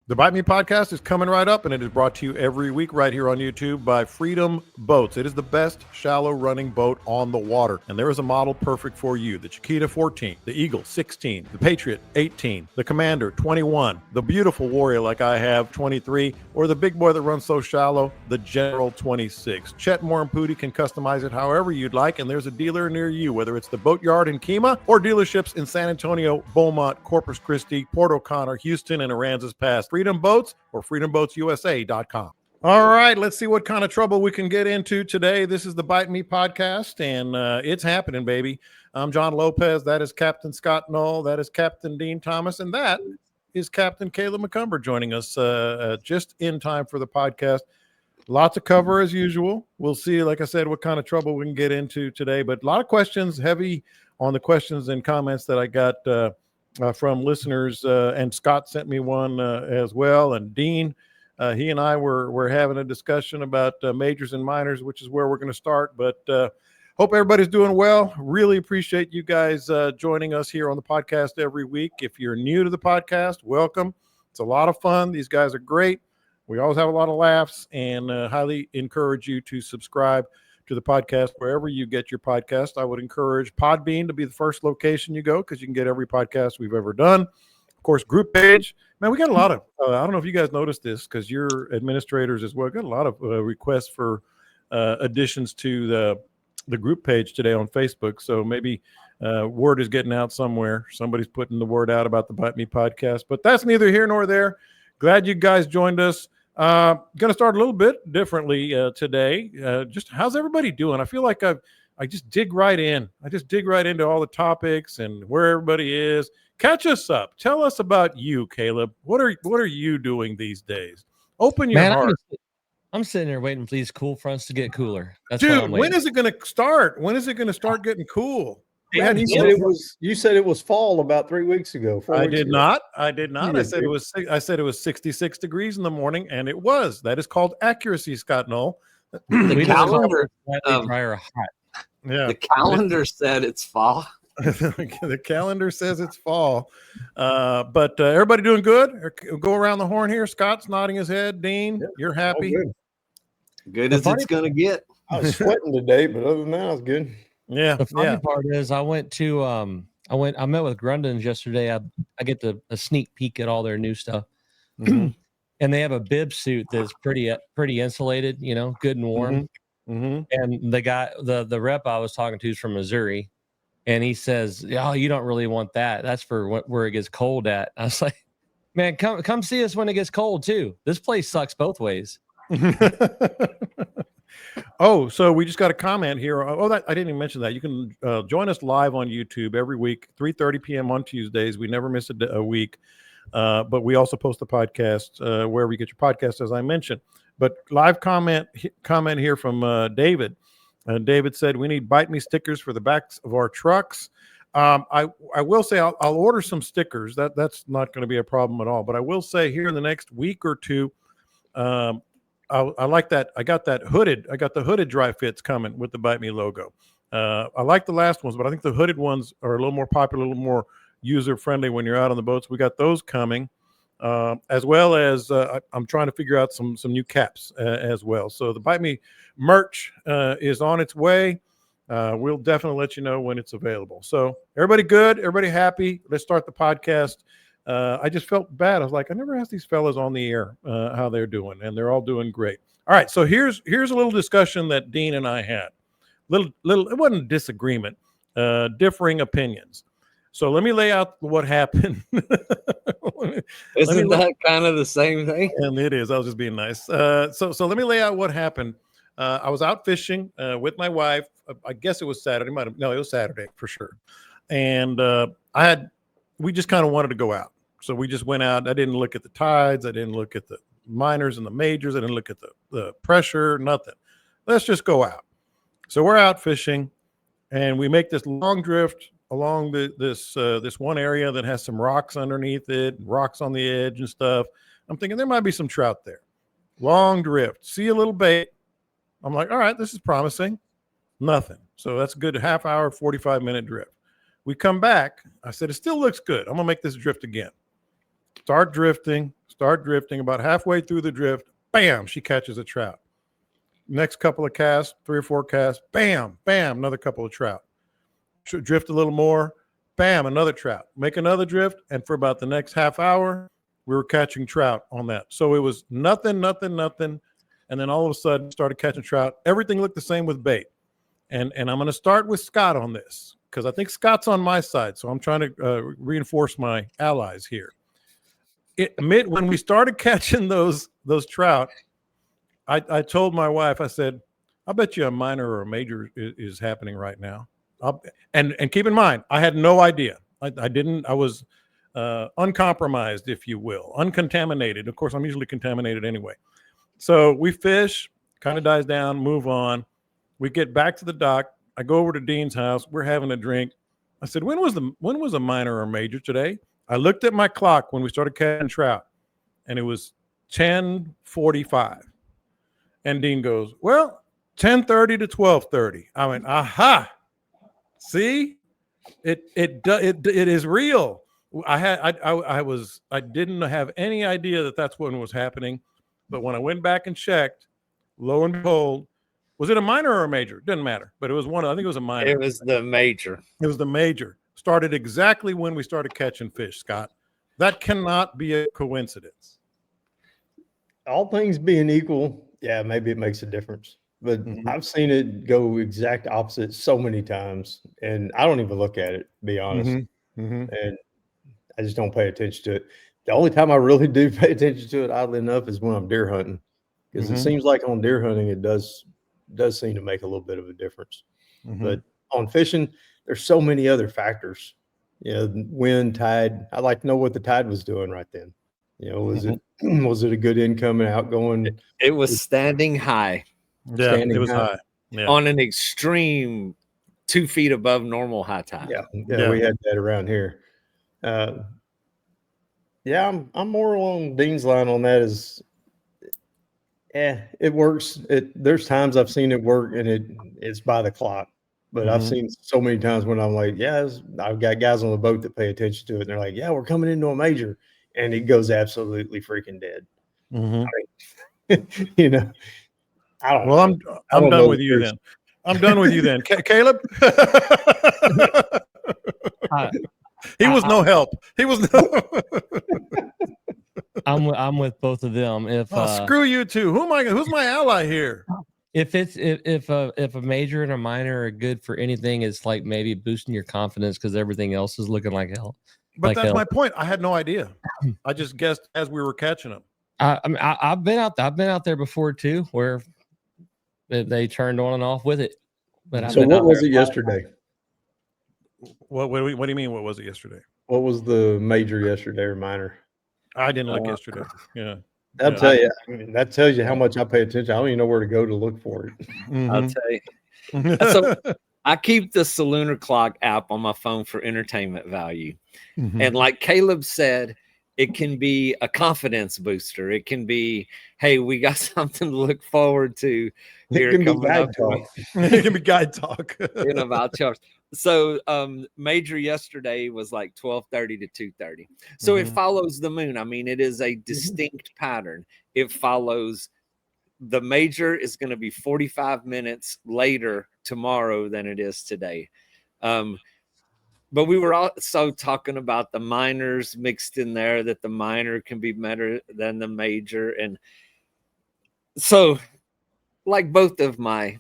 The Bite Me podcast is coming right up, and it is brought to you every week right here on YouTube by Freedom Boats. It is the best shallow running boat on the water, and there is a model perfect for you. The Chiquita 14, the Eagle 16, the Patriot 18, the Commander 21, the beautiful Warrior like I have 23, or the big boy that runs so shallow, the General 26. Chet Moore and Pooty can customize it however you'd like, and there's a dealer near you, whether it's the Boatyard in Kemah or dealerships in San Antonio, Beaumont, Corpus Christi, Port O'Connor, Houston, and Aransas Pass. Freedom Boats or freedomboatsusa.com. All right, let's see what kind of trouble we can get into today. This is the Bite Me podcast, and it's happening, baby. I'm John Lopez. That is Captain Scott Knoll. That is Captain Dean Thomas, and that is Captain Caleb McCumber joining us just in time for the podcast. Lots of cover as usual. We'll see, like I said, what kind of trouble we can get into today, but a lot of questions, heavy on the questions and comments that I got from listeners, and Scott sent me one as well. And Dean, he and I were having a discussion about majors and minors, which is where we're going to start. But hope everybody's doing well. Really appreciate you guys joining us here on the podcast every week. If you're new to the podcast, welcome. It's a lot of fun. These guys are great. We always have a lot of laughs, and highly encourage you to subscribe to the podcast wherever you get your podcast. I would encourage Podbean to be the first location you go, because you can get every podcast we've ever done. Of course, group page. Man, we got a lot of, I don't know if you guys noticed this, because you're administrators as well. Got a lot of requests for additions to the group page today on Facebook. So maybe word is getting out somewhere. Somebody's putting the word out about the Bite Me podcast, but that's neither here nor there. Glad you guys joined us. Going to start a little bit differently today. Just how's everybody doing? I feel like I just dig right in. I just dig right into all the topics and where everybody is. Catch us up. Tell us about you, Caleb. What are you doing these days? Open your heart. I'm sitting there waiting for these cool fronts to get cooler. That's Dude, when is it going to start? When is it going to start getting cool? Yeah, you said it was fall about 3 weeks ago. I did not. I said it was 66 degrees in the morning, and it was. That is called accuracy, Scott Knoll. The calendar Yeah. The calendar said it's fall. The calendar says it's fall. But everybody doing good? Go around the horn here. Scott's nodding his head. Dean, you're happy? Good as it's going to get. I was sweating today, but other than that, I was good. Yeah. The funny part is I met with Grundens yesterday. I get a sneak peek at all their new stuff. Mm-hmm. And they have a bib suit that's pretty insulated, good and warm. Mm-hmm. And the guy, the rep I was talking to is from Missouri, and he says, "Oh, you don't really want that. That's for where it gets cold at." I was like, "Man, come see us when it gets cold too. This place sucks both ways." Oh, so we just got a comment here. Oh, I didn't even mention that. You can join us live on YouTube every week, 3:30 p.m. on Tuesdays. We never miss a week, but we also post the podcast wherever you get your podcast, as I mentioned. But live comment here from David. David said, we need Bite Me stickers for the backs of our trucks. I will say I'll order some stickers. That's not going to be a problem at all. But I will say here in the next week or two, I like that. I got the hooded dry fits coming with the Bite Me logo. I like the last ones, but I think the hooded ones are a little more popular, a little more user friendly when you're out on the boats. We got those coming, as well as I'm trying to figure out some new caps as well. So the Bite Me merch is on its way. We'll definitely let you know when it's available. So everybody good? Everybody happy? Let's start the podcast. I just felt bad. I was like, I never asked these fellas on the air how they're doing, and they're all doing great. All right, so here's a little discussion that Dean and I had. Little, it wasn't a disagreement, differing opinions. So let me lay out what happened. Isn't that kind of the same thing? And it is. I was just being nice. So let me lay out what happened. I was out fishing with my wife. I guess it was Saturday. It was Saturday for sure. And we just kind of wanted to go out. So we just went out. I didn't look at the tides. I didn't look at the minors and the majors. I didn't look at the pressure, nothing. Let's just go out. So we're out fishing, and we make this long drift along this one area that has some rocks underneath it, rocks on the edge and stuff. I'm thinking there might be some trout there. Long drift. See a little bait. I'm like, all right, this is promising. Nothing. So that's a good half hour, 45-minute drift. We come back. I said, it still looks good. I'm going to make this drift again. Start drifting. About halfway through the drift, bam, she catches a trout. Next couple of casts, 3 or 4 casts, bam, bam, another couple of trout. Drift a little more, bam, another trout. Make another drift, and for about the next half hour, we were catching trout on that. So it was nothing, and then all of a sudden started catching trout. Everything looked the same with bait. And I'm going to start with Scott on this because I think Scott's on my side, so I'm trying to reinforce my allies here. When we started catching those trout, I told my wife, I said, I bet you a minor or a major is happening right now. And keep in mind, I had no idea. I was uncompromised, if you will, uncontaminated. Of course, I'm usually contaminated anyway. So we fish, kind of dies down, move on. We get back to the dock. I go over to Dean's house. We're having a drink. I said, when was a minor or major today? I looked at my clock when we started catching trout, and it was 10:45. And Dean goes, well, 10:30 to 12:30. I went, aha. See, it is real. I didn't have any idea that that's what was happening, but when I went back and checked, lo and behold, was it a minor or a major? Didn't matter, but it was one. I think it was a minor. It was the major. It was the major. Started exactly when we started catching fish, Scott. That cannot be a coincidence. All things being equal, yeah, maybe it makes a difference. But I've seen it go exact opposite so many times, and I don't even look at it, to be honest. And I just don't pay attention to it. The only time I really do pay attention to it, oddly enough, is when I'm deer hunting, because it seems like on deer hunting it does seem to make a little bit of a difference. But on fishing, there's so many other factors. You know, wind, tide. I'd like to know what the tide was doing right then. You know, was it a good incoming, outgoing? It was standing high. Yeah, it was high. Yeah. On an extreme 2 feet above normal high tide. Yeah, we had that around here. Yeah, I'm more along Dean's line on that. It works. There's times I've seen it work, and it's by the clock. But I've seen so many times when I'm like, I've got guys on the boat that pay attention to it, and they're like, yeah, we're coming into a major, and it goes absolutely freaking dead. I mean, you know, I don't. Well, I'm done with you then. I'm done with you then, Caleb. He was no help. He was no. I'm with both of them. If screw you too. Who's my ally here? If a major and a minor are good for anything, it's like maybe boosting your confidence because everything else is looking like hell. But that's my point. I had no idea. I just guessed as we were catching them. I've been out there before too, where they turned on and off with it. But so what was it yesterday? What do you mean? What was it yesterday? What was the major yesterday or minor? I didn't look yesterday. Yeah. I'll tell you. I mean, that tells you how much I pay attention. I don't even know where to go to look for it. I'll tell you. So I keep the Salooner Clock app on my phone for entertainment value. And like Caleb said, it can be a confidence booster. It can be, hey, we got something to look forward to. It can be guide talk. It can be guide talk. In about charts. So major yesterday was like 12:30 to 2:30. So it follows the moon. I mean, it is a distinct pattern. It follows the major is going to be 45 minutes later tomorrow than it is today. But we were also talking about the minors mixed in there, that the minor can be better than the major. And so like both of my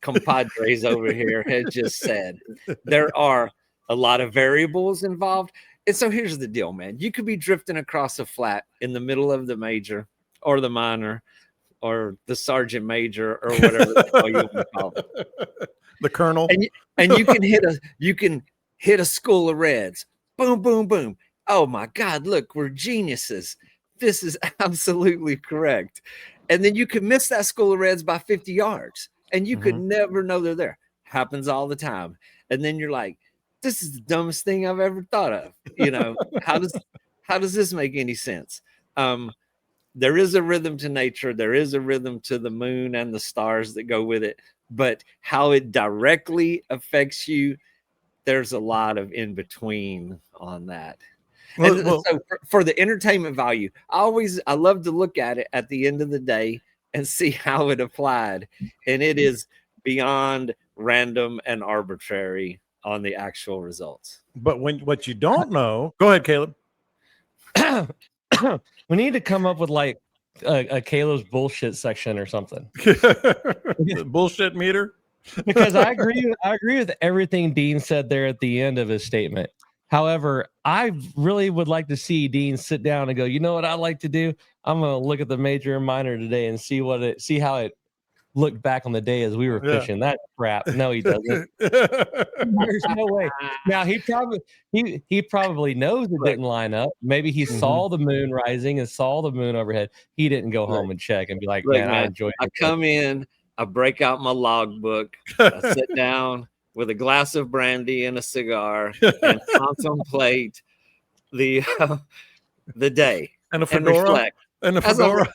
compadres over here had just said, there are a lot of variables involved. And so here's the deal, man. You could be drifting across a flat in the middle of the major or the minor or the sergeant major or whatever the hell you want to call it. The colonel. And you can hit a school of reds. Boom, boom, boom. Oh my God, look, we're geniuses. This is absolutely correct. And then you could miss that school of reds by 50 yards. And you could never know they're there. Happens all the time. And then you're like, this is the dumbest thing I've ever thought of. You know, how does this make any sense? There is a rhythm to nature. There is a rhythm to the moon and the stars that go with it. But how it directly affects you, there's a lot of in between on that. And Well, so for the entertainment value, I love to look at it at the end of the day and see how it applied. And it is beyond random and arbitrary on the actual results. but what you don't know, go ahead, Caleb. We need to come up with like a Caleb's bullshit section or something. The bullshit meter. Because I agree with everything Dean said there at the end of his statement. However, I really would like to see Dean sit down and go, you know what I'd like to do? I'm gonna look at the major and minor today and see how it looked back on the day as we were fishing. That crap. No, he doesn't. There's no way. Now he probably knows it didn't line up. Maybe he saw the moon rising and saw the moon overhead. He didn't go home and check and be like, Look, man, I enjoyed it. I come in, I break out my logbook, I sit down with a glass of brandy and a cigar and contemplate the day And a fedora. reflect. And a fedora.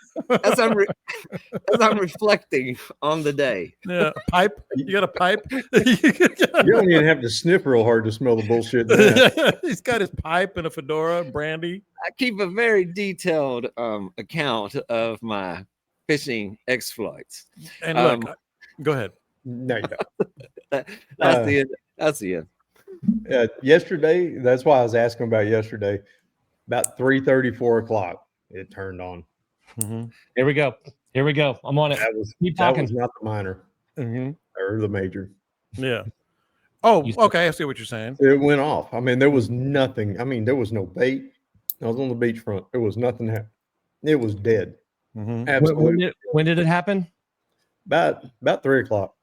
As I'm reflecting on the day. Yeah, a pipe. You got a pipe. You don't even have to sniff real hard to smell the bullshit. Now. He's got his pipe and a fedora, brandy. I keep a very detailed account of my fishing exploits. And look, go ahead. No, you don't. That's the end. Yesterday, that's why I was asking about yesterday. About 3:30, 4 o'clock, it turned on. Mm-hmm. Here we go. I'm on it. That was not the minor or the major. Yeah. Oh, okay. I see what you're saying. It went off. I mean, there was nothing. I mean, there was no bait. I was on the beachfront. There was nothing happening. It was dead. Mm-hmm. Absolutely. When did it happen? About 3 o'clock.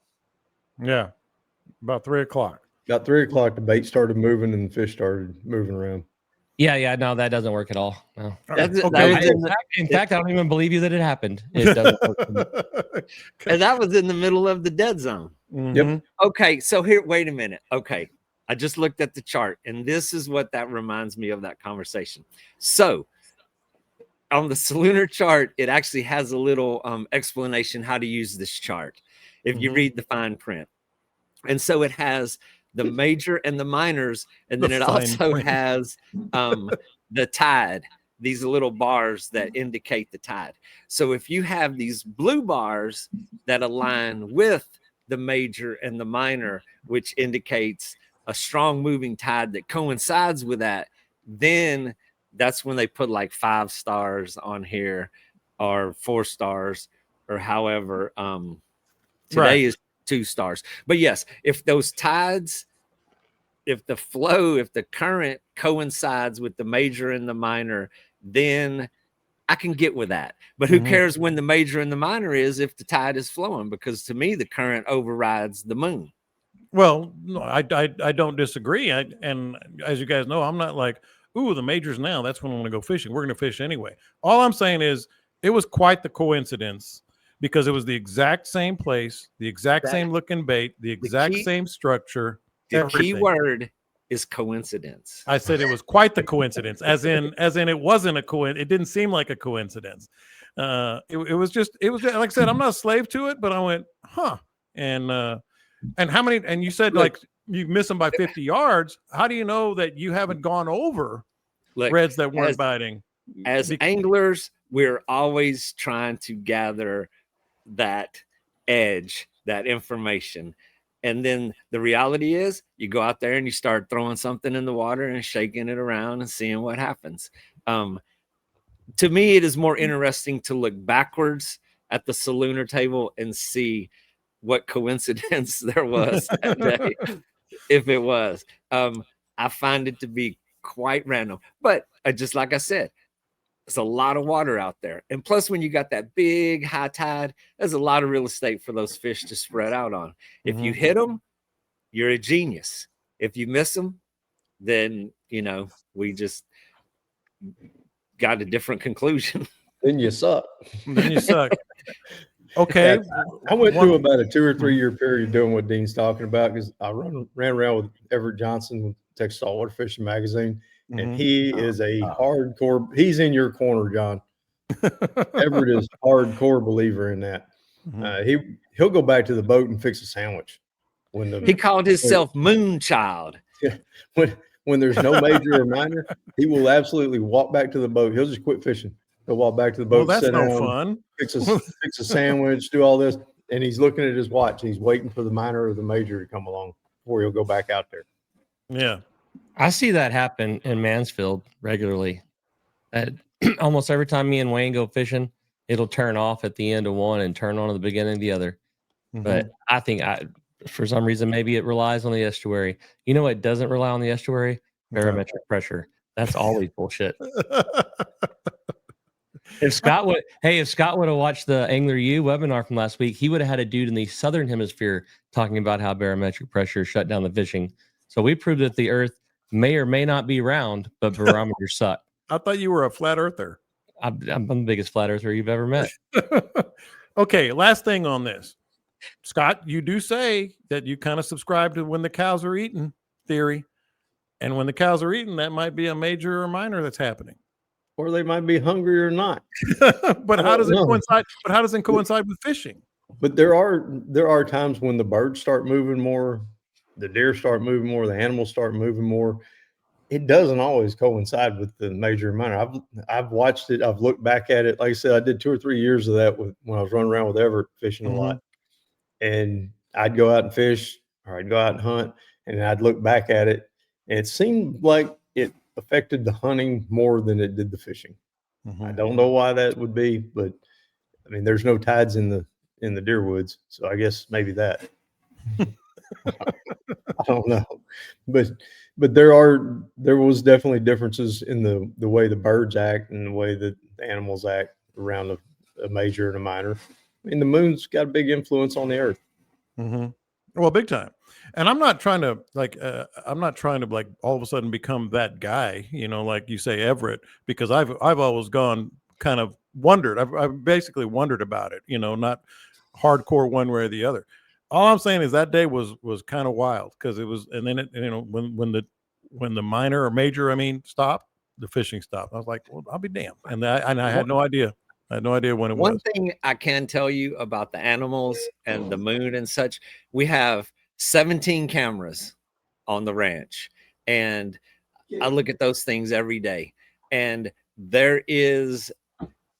Yeah. About 3 o'clock. About 3 o'clock, the bait started moving and the fish started moving around. Yeah. No, that doesn't work at all. No. In fact, I don't even believe you that it happened. It doesn't work. And that was in the middle of the dead zone. Mm-hmm. Yep. Okay, so here, wait a minute. Okay, I just looked at the chart, and this is what that reminds me of that conversation. So on the Salooner chart, it actually has a little explanation how to use this chart if you read the fine print. And so it has the major and the minors, and then it also has the tide, these little bars that indicate the tide. So if you have these blue bars that align with the major and the minor, which indicates a strong moving tide that coincides with that, then that's when they put like 5 stars on here or 4 stars or however. Today is 2 stars. But yes, if those tides, if the flow, if the current coincides with the major and the minor, then I can get with that. But who cares when the major and the minor is if the tide is flowing? Because to me, the current overrides the moon. Well, no, I don't disagree. And as you guys know, I'm not like, ooh, the majors now. That's when I'm going to go fishing. We're going to fish anyway. All I'm saying is it was quite the coincidence because it was the exact same place, the exact same looking bait, the exact same structure. The key word is coincidence. I said it was quite the coincidence, as in it wasn't a coincidence. It didn't seem like a coincidence. It was like I said, I'm not a slave to it, but I went, huh. And how many? And you said like you miss them by 50 yards. How do you know that you haven't gone over reds that weren't biting? As anglers, we're always trying to gather that edge, that information. And then the reality is you go out there and you start throwing something in the water and shaking it around and seeing what happens. To me, it is more interesting to look backwards at the Salooner table and see what coincidence there was that day, if it was. I find it to be quite random. But just like I said, there's a lot of water out there. And plus, when you got that big high tide, there's a lot of real estate for those fish to spread out on. If you hit them, you're a genius. If you miss them, then, we just got a different conclusion. Then you suck. Okay. Yeah, I went through about a 2 or 3 year period doing what Dean's talking about because I ran around with Everett Johnson with Texas Saltwater Fishing Magazine. And he is a hardcore. He's in your corner, John. Everett is hardcore believer in that. He'll go back to the boat and fix a sandwich. He called himself Moonchild. Yeah, when when there's no major or minor, he will absolutely walk back to the boat. He'll just quit fishing. He'll walk back to the boat, Well, that's sit no down, fun. fix a sandwich, do all this, and he's looking at his watch. He's waiting for the minor or the major to come along before he'll go back out there. Yeah. I see that happen in Mansfield regularly. Almost every time me and Wayne go fishing, it'll turn off at the end of one and turn on at the beginning of the other. But I think for some reason, maybe it relies on the estuary. You know what doesn't rely on the estuary? Barometric pressure. That's always bullshit. If Scott would have watched the Angler U webinar from last week, he would have had a dude in the southern hemisphere talking about how barometric pressure shut down the fishing. So we proved that the Earth may or may not be round, but barometers suck. I thought you were a flat earther. I'm the biggest flat earther you've ever met. Okay, last thing on this. Scott, you do say that you kind of subscribe to when the cows are eating theory. And when the cows are eating, that might be a major or minor that's happening. Or they might be hungry or not. But how does it coincide? But how does it coincide with fishing? But there are times when the birds start moving more, the deer start moving more, the animals start moving more. It doesn't always coincide with the major and minor. I've watched it. I've looked back at it. Like I said, I did 2 or 3 years of that when I was running around with Everett fishing a lot. And I'd go out and fish, or I'd go out and hunt, and I'd look back at it, and it seemed like it affected the hunting more than it did the fishing. I don't know why that would be, but I mean, there's no tides in the deer woods, so I guess maybe that. I don't know, but there was definitely differences in the way the birds act and the way that the animals act around a major and a minor. I mean, the moon's got a big influence on the Earth. Well, big time. And I'm not trying to like all of a sudden become that guy, like you say, Everett, because I've always gone kind of wondered. I've basically wondered about it, not hardcore one way or the other. All I'm saying is that day was kind of wild because it was, and then it, when the minor or major, stopped, the fishing stopped. I was like, well, I'll be damned. And I had no idea. I had no idea when it was. One thing I can tell you about the animals and the moon and such, we have 17 cameras on the ranch, and I look at those things every day. And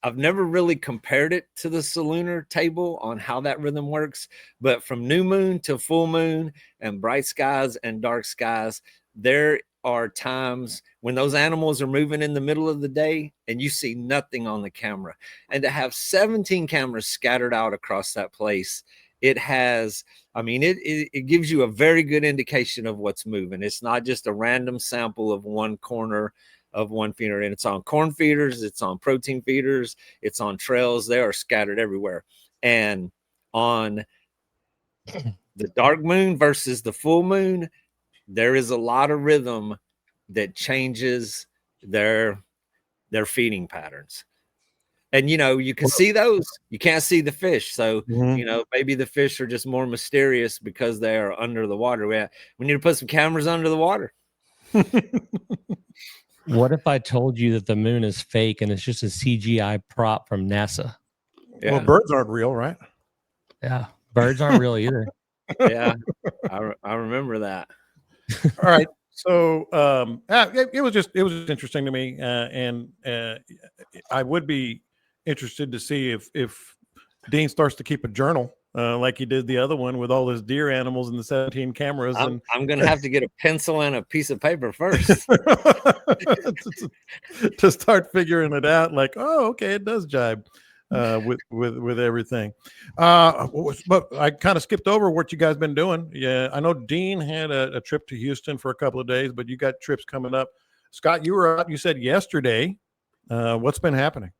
I've never really compared it to the Solunar table on how that rhythm works, but from new moon to full moon and bright skies and dark skies, there are times when those animals are moving in the middle of the day and you see nothing on the camera. And to have 17 cameras scattered out across that place, it gives you a very good indication of what's moving. It's not just a random sample of one corner of one feeder, and it's on corn feeders, it's on protein feeders, it's on trails. They are scattered everywhere. And on the dark moon versus the full moon, there is a lot of rhythm that changes their feeding patterns. And you can see those, you can't see the fish. So maybe the fish are just more mysterious because they are under the water. We need to put some cameras under the water. What if I told you that the moon is fake and it's just a CGI prop from NASA? Yeah. Well, birds aren't real, right? Yeah, birds aren't real either. Yeah, I remember that. All right. So it was just interesting to me, and I would be interested to see if Dean starts to keep a journal like he did the other one with all his deer animals and the 17 cameras. I'm going to have to get a pencil and a piece of paper first to start figuring it out. Like, oh, okay, it does jibe with everything. But I kind of skipped over what you guys been doing. Yeah, I know Dean had a trip to Houston for a couple of days, but you got trips coming up. Scott, you were out, you said yesterday. What's been happening?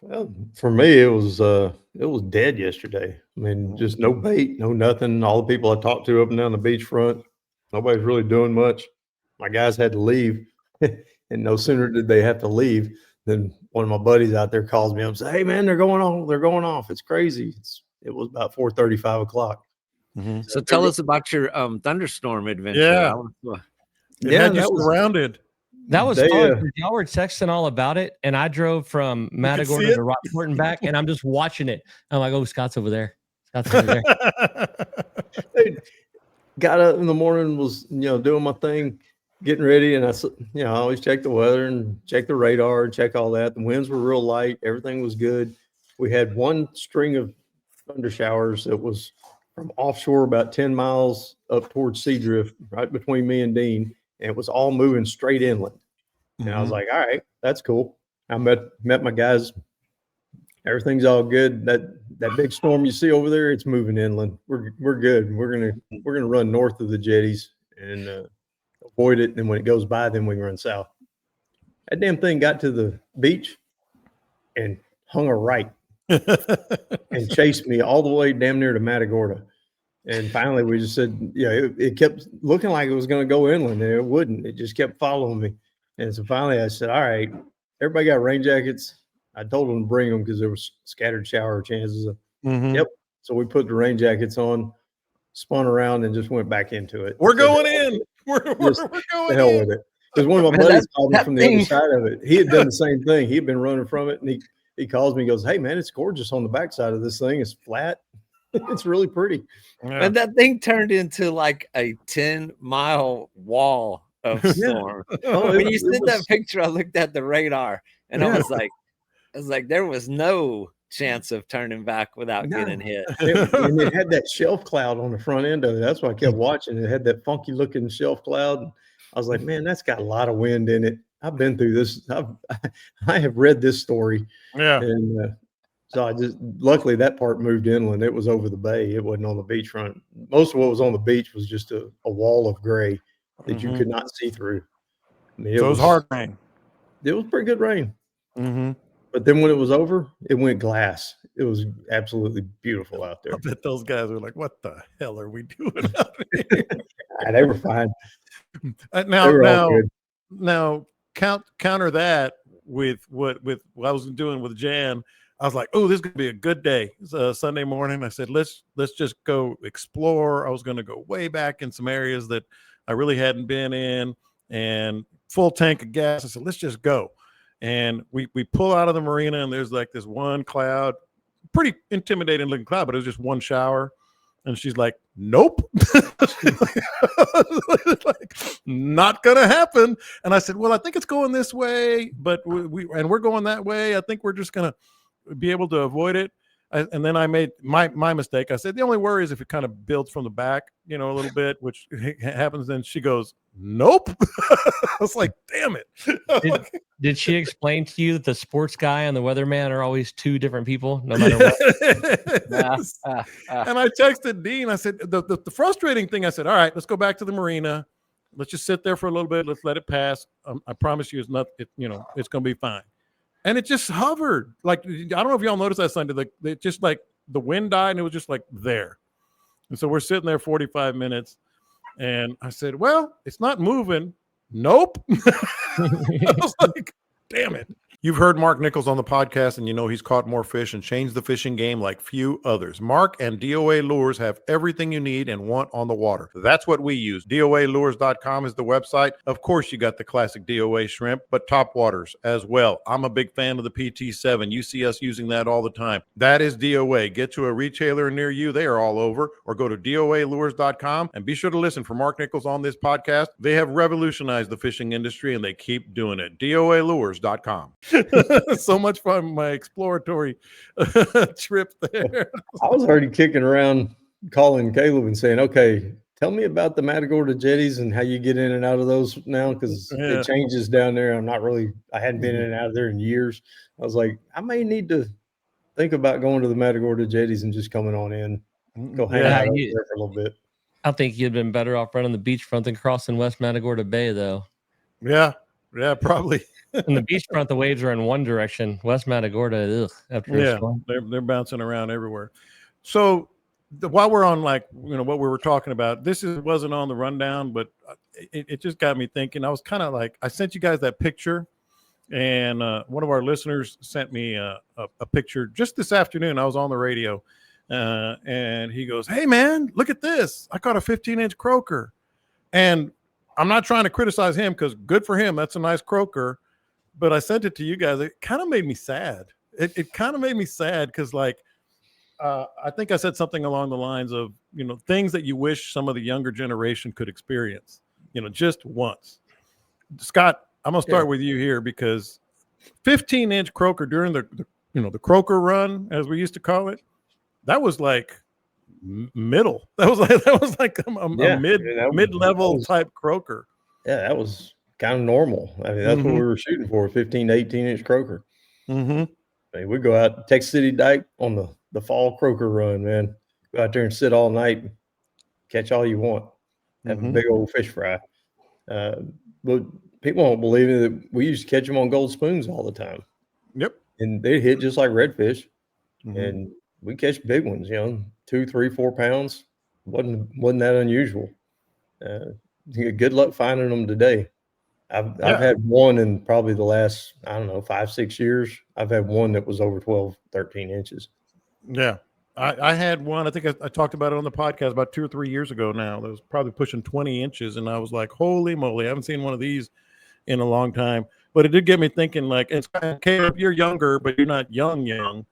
Well, for me, it was dead yesterday. I mean, just no bait, no nothing. All the people I talked to up and down the beachfront, nobody's really doing much. My guys had to leave, and no sooner did they have to leave than one of my buddies out there calls me up and says, "Hey, man, they're going off. It's crazy." It was about 4:30, 5 o'clock. So tell us about your thunderstorm adventure. Yeah, it had you surrounded. That was fun. Y'all were texting all about it, and I drove from Matagorda to Rockport and back, and I'm just watching it. I'm like, "Oh, Scott's over there. Scott's over there." Got up in the morning, was doing my thing, getting ready, and I always check the weather and check the radar and check all that. The winds were real light. Everything was good. We had one string of thunder showers that was from offshore about 10 miles up towards Seadrift, right between me and Dean, and it was all moving straight inland. And I was like, all right, that's cool. I met my guys. Everything's all good. That big storm you see over there, it's moving inland. We're good. We're gonna run north of the jetties and avoid it. And when it goes by, then we can run south. That damn thing got to the beach and hung a right and chased me all the way damn near to Matagorda. And finally, we just said, it kept looking like it was going to go inland, and it wouldn't. It just kept following me. And so finally, I said, all right, everybody got rain jackets. I told them to bring them because there was scattered shower chances. Yep. So we put the rain jackets on, spun around, and just went back into it. We're going in. We're going the hell in. with it. Because one of my buddies called me from the other side of it. He had done the same thing. He had been running from it, and he calls me and goes, hey, man, it's gorgeous on the backside of this thing. It's flat. It's really pretty. Yeah. And that thing turned into like a 10-mile wall of storm. When you sent that picture, I looked at the radar and I was like, there was no chance of turning back without getting hit. And it had that shelf cloud on the front end of it. That's why I kept watching. It had that funky looking shelf cloud. I was like, man, that's got a lot of wind in it. I've been through this. I have read this story. Yeah. And so luckily that part moved inland. It was over the bay. It wasn't on the beachfront. Most of what was on the beach was just a wall of gray that you could not see through. I mean, it was hard rain. It was pretty good rain. But then when it was over, it went glass. It was absolutely beautiful out there. I bet those guys were like, what the hell are we doing out here? They were fine. Now counter that with what I was doing with Jan. I was like, oh, this is going to be a good day. It's a Sunday morning. I said, let's just go explore. I was going to go way back in some areas that I really hadn't been in, and full tank of gas. I said, let's just go. And we pull out of the marina, and there's like this one cloud, pretty intimidating looking cloud, but it was just one shower. And she's like, nope. Like, not gonna happen. And I said, well, I think it's going this way, but we're going that way. I think we're just gonna be able to avoid it. And then I made my mistake. I said, the only worry is if it kind of builds from the back, a little bit, which happens. Then she goes, nope. I was like, damn it. Did she explain to you that the sports guy and the weatherman are always two different people, no matter what? And I texted Dean. I said, the frustrating thing, I said, all right, let's go back to the marina. Let's just sit there for a little bit. Let's let it pass. I promise you it's not, it's going to be fine. And it just hovered. Like, I don't know if y'all noticed that Sunday, it just like the wind died and it was just like there. And so we're sitting there 45 minutes. And I said, well, it's not moving. Nope. I was like, damn it. You've heard Mark Nichols on the podcast, and he's caught more fish and changed the fishing game like few others. Mark and DOA Lures have everything you need and want on the water. That's what we use. DOALures.com is the website. Of course, you got the classic DOA shrimp, but top waters as well. I'm a big fan of the PT7. You see us using that all the time. That is DOA. Get to a retailer near you. They are all over. Or go to DOALures.com and be sure to listen for Mark Nichols on this podcast. They have revolutionized the fishing industry, and they keep doing it. DOALures.com. So much fun, my exploratory trip there. I was already kicking around calling Caleb and saying, okay, tell me about the Matagorda jetties and how you get in and out of those now, because it changes down there. I hadn't been in and out of there in years. I was like, I may need to think about going to the Matagorda jetties and just coming on in, go hang out over there for a little bit. I think you'd been better off running the beachfront than crossing West Matagorda Bay, though. Yeah, probably. In the beachfront, the waves are in one direction. West Matagorda, they're bouncing around everywhere. So while we're on what we were talking about, wasn't on the rundown, but it just got me thinking. I was kind of like, I sent you guys that picture, and one of our listeners sent me a picture just this afternoon. I was on the radio, and he goes, "Hey man, look at this! I caught a 15-inch croaker," and I'm not trying to criticize him because good for him. That's a nice croaker. But I sent it to you guys. It kind of made me sad. It kind of made me sad because, I think I said something along the lines of, things that you wish some of the younger generation could experience, just once. Scott, I'm gonna start with you here because 15-inch croaker during the croaker run, as we used to call it, that was like middle. That was like a mid-level type croaker. Yeah, that was kind of normal. I mean, that's what we were shooting for, 15 to 18-inch croaker. Mm-hmm. I mean, we go out Texas City Dike on the fall croaker run, man. Go out there and sit all night, catch all you want, have a big old fish fry. But people won't believe it that we used to catch them on gold spoons all the time. Yep. And they hit just like redfish. And we catch big ones, 2, 3, 4 pounds. Wasn't that unusual. Good luck finding them today. I've had one in probably the last, 5, 6 years. I've had one that was over 12, 13 inches. Yeah. I had one, I think I talked about it on the podcast about 2 or 3 years ago now. That was probably pushing 20 inches. And I was like, holy moly, I haven't seen one of these in a long time. But it did get me thinking, like, and Caleb, you're younger, but you're not young.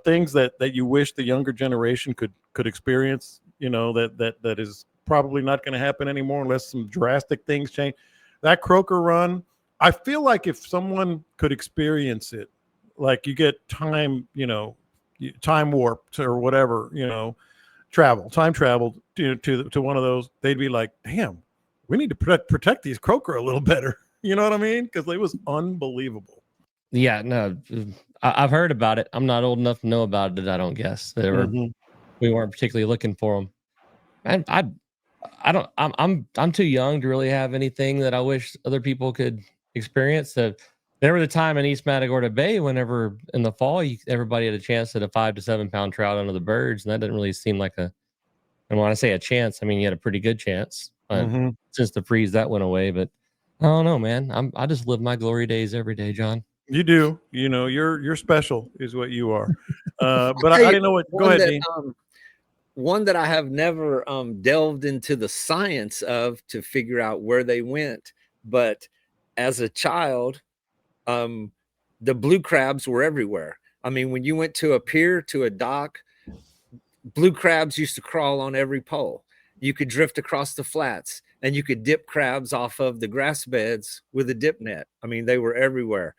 Things that you wish the younger generation could experience, that is probably not going to happen anymore unless some drastic things change. That croaker run, I feel like if someone could experience it, like you get time warped or whatever, time traveled to one of those, they'd be like, damn, we need to protect these croaker a little better. You know what I mean? Because it was unbelievable. Yeah, no, I've heard about it. I'm not old enough to know about it. I don't guess we weren't particularly looking for them. And I'm too young to really have anything that I wish other people could experience. There was a time in East Matagorda Bay whenever in the fall everybody had a chance at a 5 to 7 pound trout under the birds, and that didn't really seem like and when I say a chance, I mean you had a pretty good chance. Since the freeze that went away, but I don't know, man. I just live my glory days every day, John. You do. You're special is what you are. But I didn't know what. Go ahead, Dean. One that I have never delved into the science of to figure out where they went, but as a child, the blue crabs were everywhere. I mean, when you went to a pier, to a dock, blue crabs used to crawl on every pole. You could drift across the flats and you could dip crabs off of the grass beds with a dip net. I mean, they were everywhere.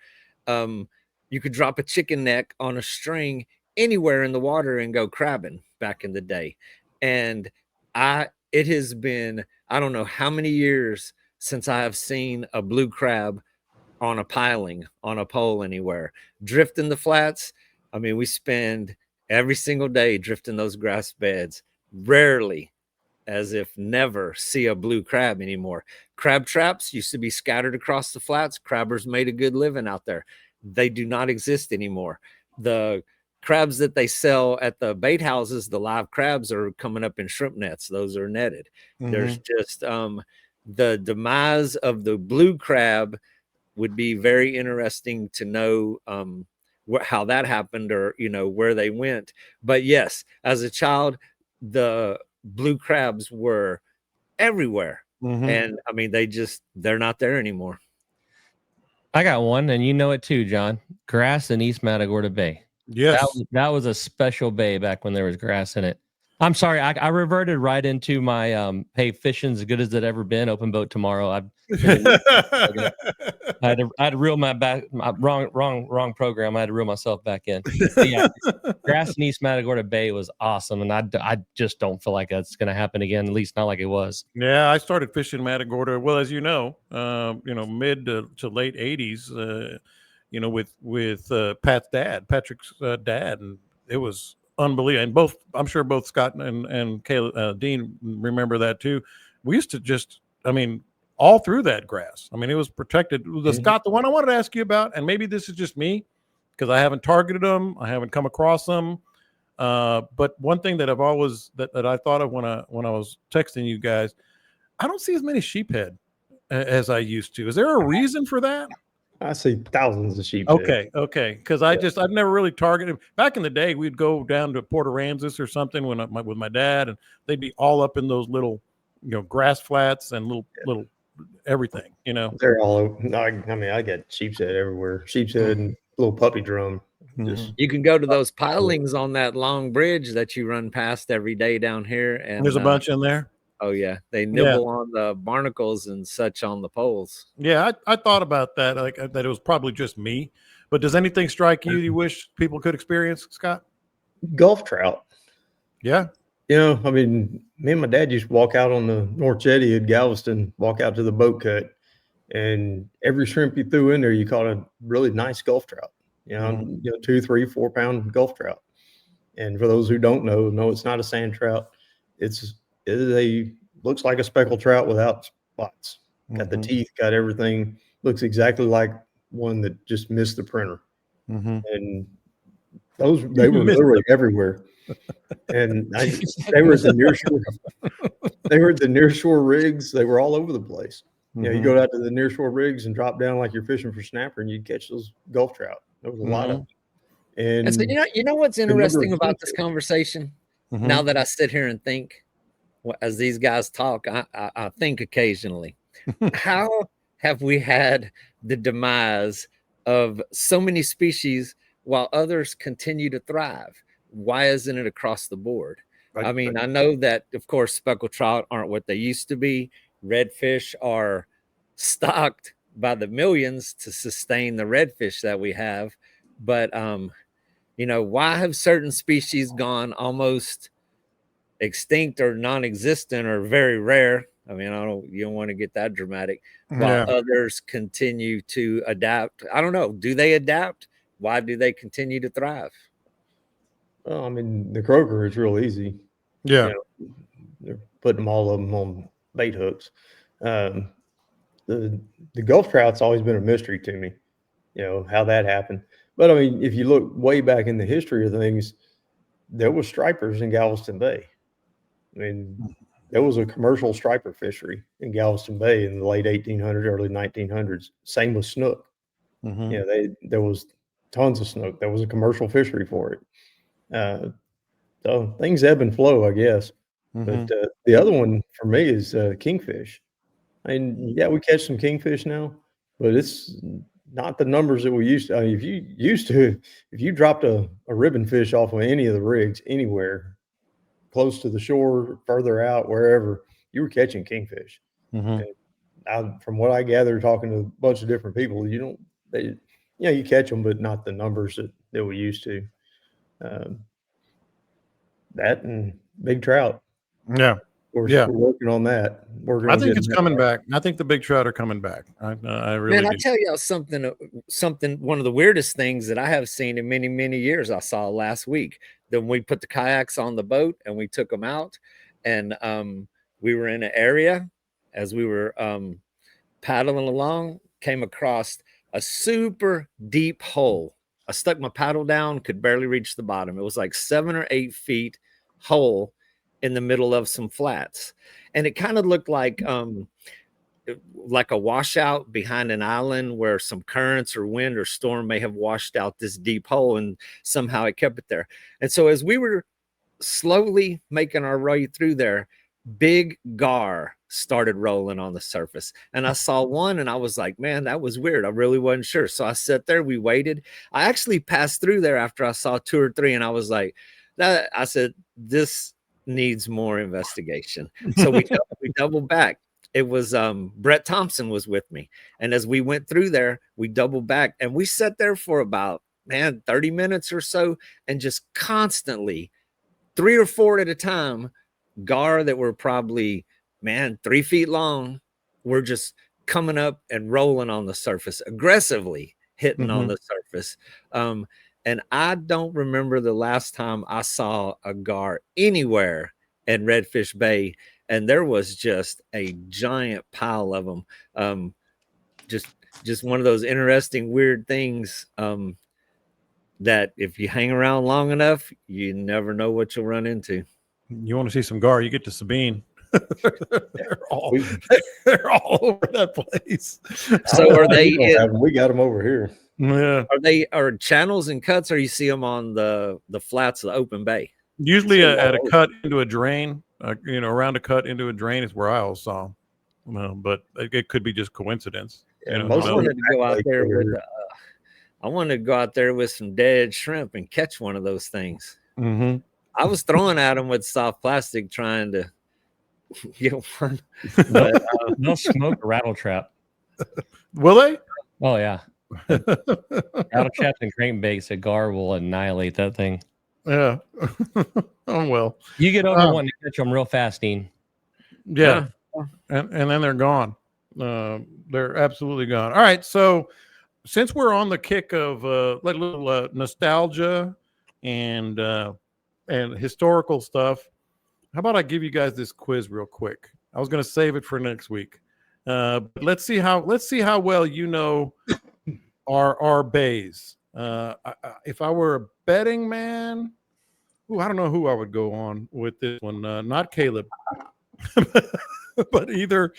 You could drop a chicken neck on a string anywhere in the water and go crabbing back in the day. And it has been, I don't know how many years since I have seen a blue crab on a piling, on a pole anywhere. Drifting the flats, I mean, we spend every single day drifting those grass beds. Rarely, as if never, see a blue crab anymore. Crab traps used to be scattered across the flats. Crabbers made a good living out there. They do not exist anymore. The crabs that they sell at the bait houses, the live crabs, are coming up in shrimp nets. Those are netted. There's just the demise of the blue crab would be very interesting to know how that happened, or where they went. But yes, as a child, the blue crabs were everywhere. And I mean, they're not there anymore. I got one, and you know it too, John. Grass in East Matagorda Bay. Yes. That was a special bay back when there was grass in it. I'm sorry, I reverted right into my hey, fishing's as good as it ever been. Open boat tomorrow. I had to reel my wrong program. I had to reel myself back in. But yeah, grass in East Matagorda Bay was awesome, and I just don't feel like that's going to happen again. At least not like it was. Yeah, I started fishing Matagorda. Well, as you know, mid to late '80s. With Patrick's dad, and it was unbelievable. And I'm sure both Scott and Caleb, Dean remember that too. We used to just, all through that grass. I mean, it was protected. Scott, the one I wanted to ask you about, and maybe this is just me because I haven't targeted them, I haven't come across them. But one thing that I've always that I thought of when I was texting you guys, I don't see as many sheephead as I used to. Is there a reason for that? I see thousands of sheep. Okay. Because I've never really targeted. Back in the day, we'd go down to Port Aransas or something with my dad, and they'd be all up in those little, grass flats and little everything. They're all over. I got sheepshead everywhere. Sheepshead and little puppy drum. You can go to those pilings on that long bridge that you run past every day down here, and there's a bunch in there. Oh yeah, they nibble on the barnacles and such on the poles. Yeah, I thought about that, like that it was probably just me. But does anything strike you wish people could experience, Scott? Gulf trout. Yeah. You know, I mean, me and my dad used to walk out on the North Jetty at Galveston, walk out to the boat cut, and every shrimp you threw in there, you caught a really nice Gulf trout. You know, 2, 3, 4 pound Gulf trout. And for those who don't know, no, it's not a sand trout. It is looks like a speckled trout without spots. Got the teeth, got everything. Looks exactly like one that just missed the printer. And they were literally everywhere. And they were at the nearshore rigs. They were all over the place. You know, you go out to the nearshore rigs and drop down like you're fishing for snapper, and you'd catch those Gulf trout. There was a lot of them. And so you know what's interesting about this conversation? Now that I sit here and think, as these guys talk, I think occasionally, how have we had the demise of so many species while others continue to thrive? Why isn't it across the board? I mean, I know that, of course, speckled trout aren't what they used to be. Redfish are stocked by the millions to sustain the redfish that we have. But, you know, why have certain species gone almost extinct or non-existent or very rare? I mean, you don't want to get that dramatic, while others continue to adapt. I don't know. Do they adapt? Why do they continue to thrive? Well, I mean, the croaker is real easy. Yeah. You know, they're putting all of them on bait hooks. The Gulf trout's always been a mystery to me, you know, how that happened. But I mean, if you look way back in the history of things, there was stripers in Galveston Bay. I mean, there was a commercial striper fishery in Galveston Bay in the late 1800s, early 1900s. Same with snook. You know, there was tons of snook. There was a commercial fishery for it. So things ebb and flow, I guess. But the other one for me is kingfish. I mean, yeah, we catch some kingfish now, but it's not the numbers that we used to. I mean, if you dropped a ribbon fish off of any of the rigs anywhere close to the shore, further out, wherever, you were catching kingfish. And from what I gather, talking to a bunch of different people, you catch them, but not the numbers that we used to. That and big trout. Yeah. Of course, we're working on that. I think it's coming back. I think the big trout are coming back. I really do. Man, I tell you something. One of the weirdest things that I have seen in many, many years, I saw last week. Then we put the kayaks on the boat and we took them out, and we were in an area as we were paddling along, came across a super deep hole. I stuck my paddle down, could barely reach the bottom. It was like 7 or 8 feet hole in the middle of some flats. And it kind of looked like a washout behind an island where some currents or wind or storm may have washed out this deep hole, and somehow it kept it there. And so as we were slowly making our way through there, big gar started rolling on the surface, and I saw one and I was like, man, that was weird. I really wasn't sure. So I sat there, we waited. I actually passed through there after I saw 2 or 3, and I was like, I said, this needs more investigation. So we doubled back. It was Brett Thompson was with me, and as we went through there, we doubled back and we sat there for about 30 minutes or so, and just constantly 3 or 4 at a time, gar that were probably 3 feet long were just coming up and rolling on the surface, aggressively hitting on the surface. And I don't remember the last time I saw a gar anywhere in Redfish Bay, and there was just a giant pile of them. Just one of those interesting, weird things that if you hang around long enough, you never know what you'll run into. You want to see some gar, you get to Sabine. they're all over that place. So are they we got them over here. Yeah. Are channels and cuts, or you see them on the flats of the open bay? Usually at a cut into a drain, around a cut into a drain is where I always saw them. But it could be just coincidence. Yeah, I wanted to go out there with I wanted to go out there with some dead shrimp and catch one of those things. I was throwing at them with soft plastic, trying to get one. But They'll smoke a rattle trap. Will they? Oh yeah, rattle traps and crankbaits. A gar will annihilate that thing. Yeah. Oh well. You get over wanting to catch them real fast, Dean. Yeah. And then they're gone. They're absolutely gone. All right. So since we're on the kick of like a little nostalgia and historical stuff, how about I give you guys this quiz real quick? I was going to save it for next week. But let's see how well you know our bays. If I were a betting man, I don't know who I would go on with this one. Not Caleb, but either.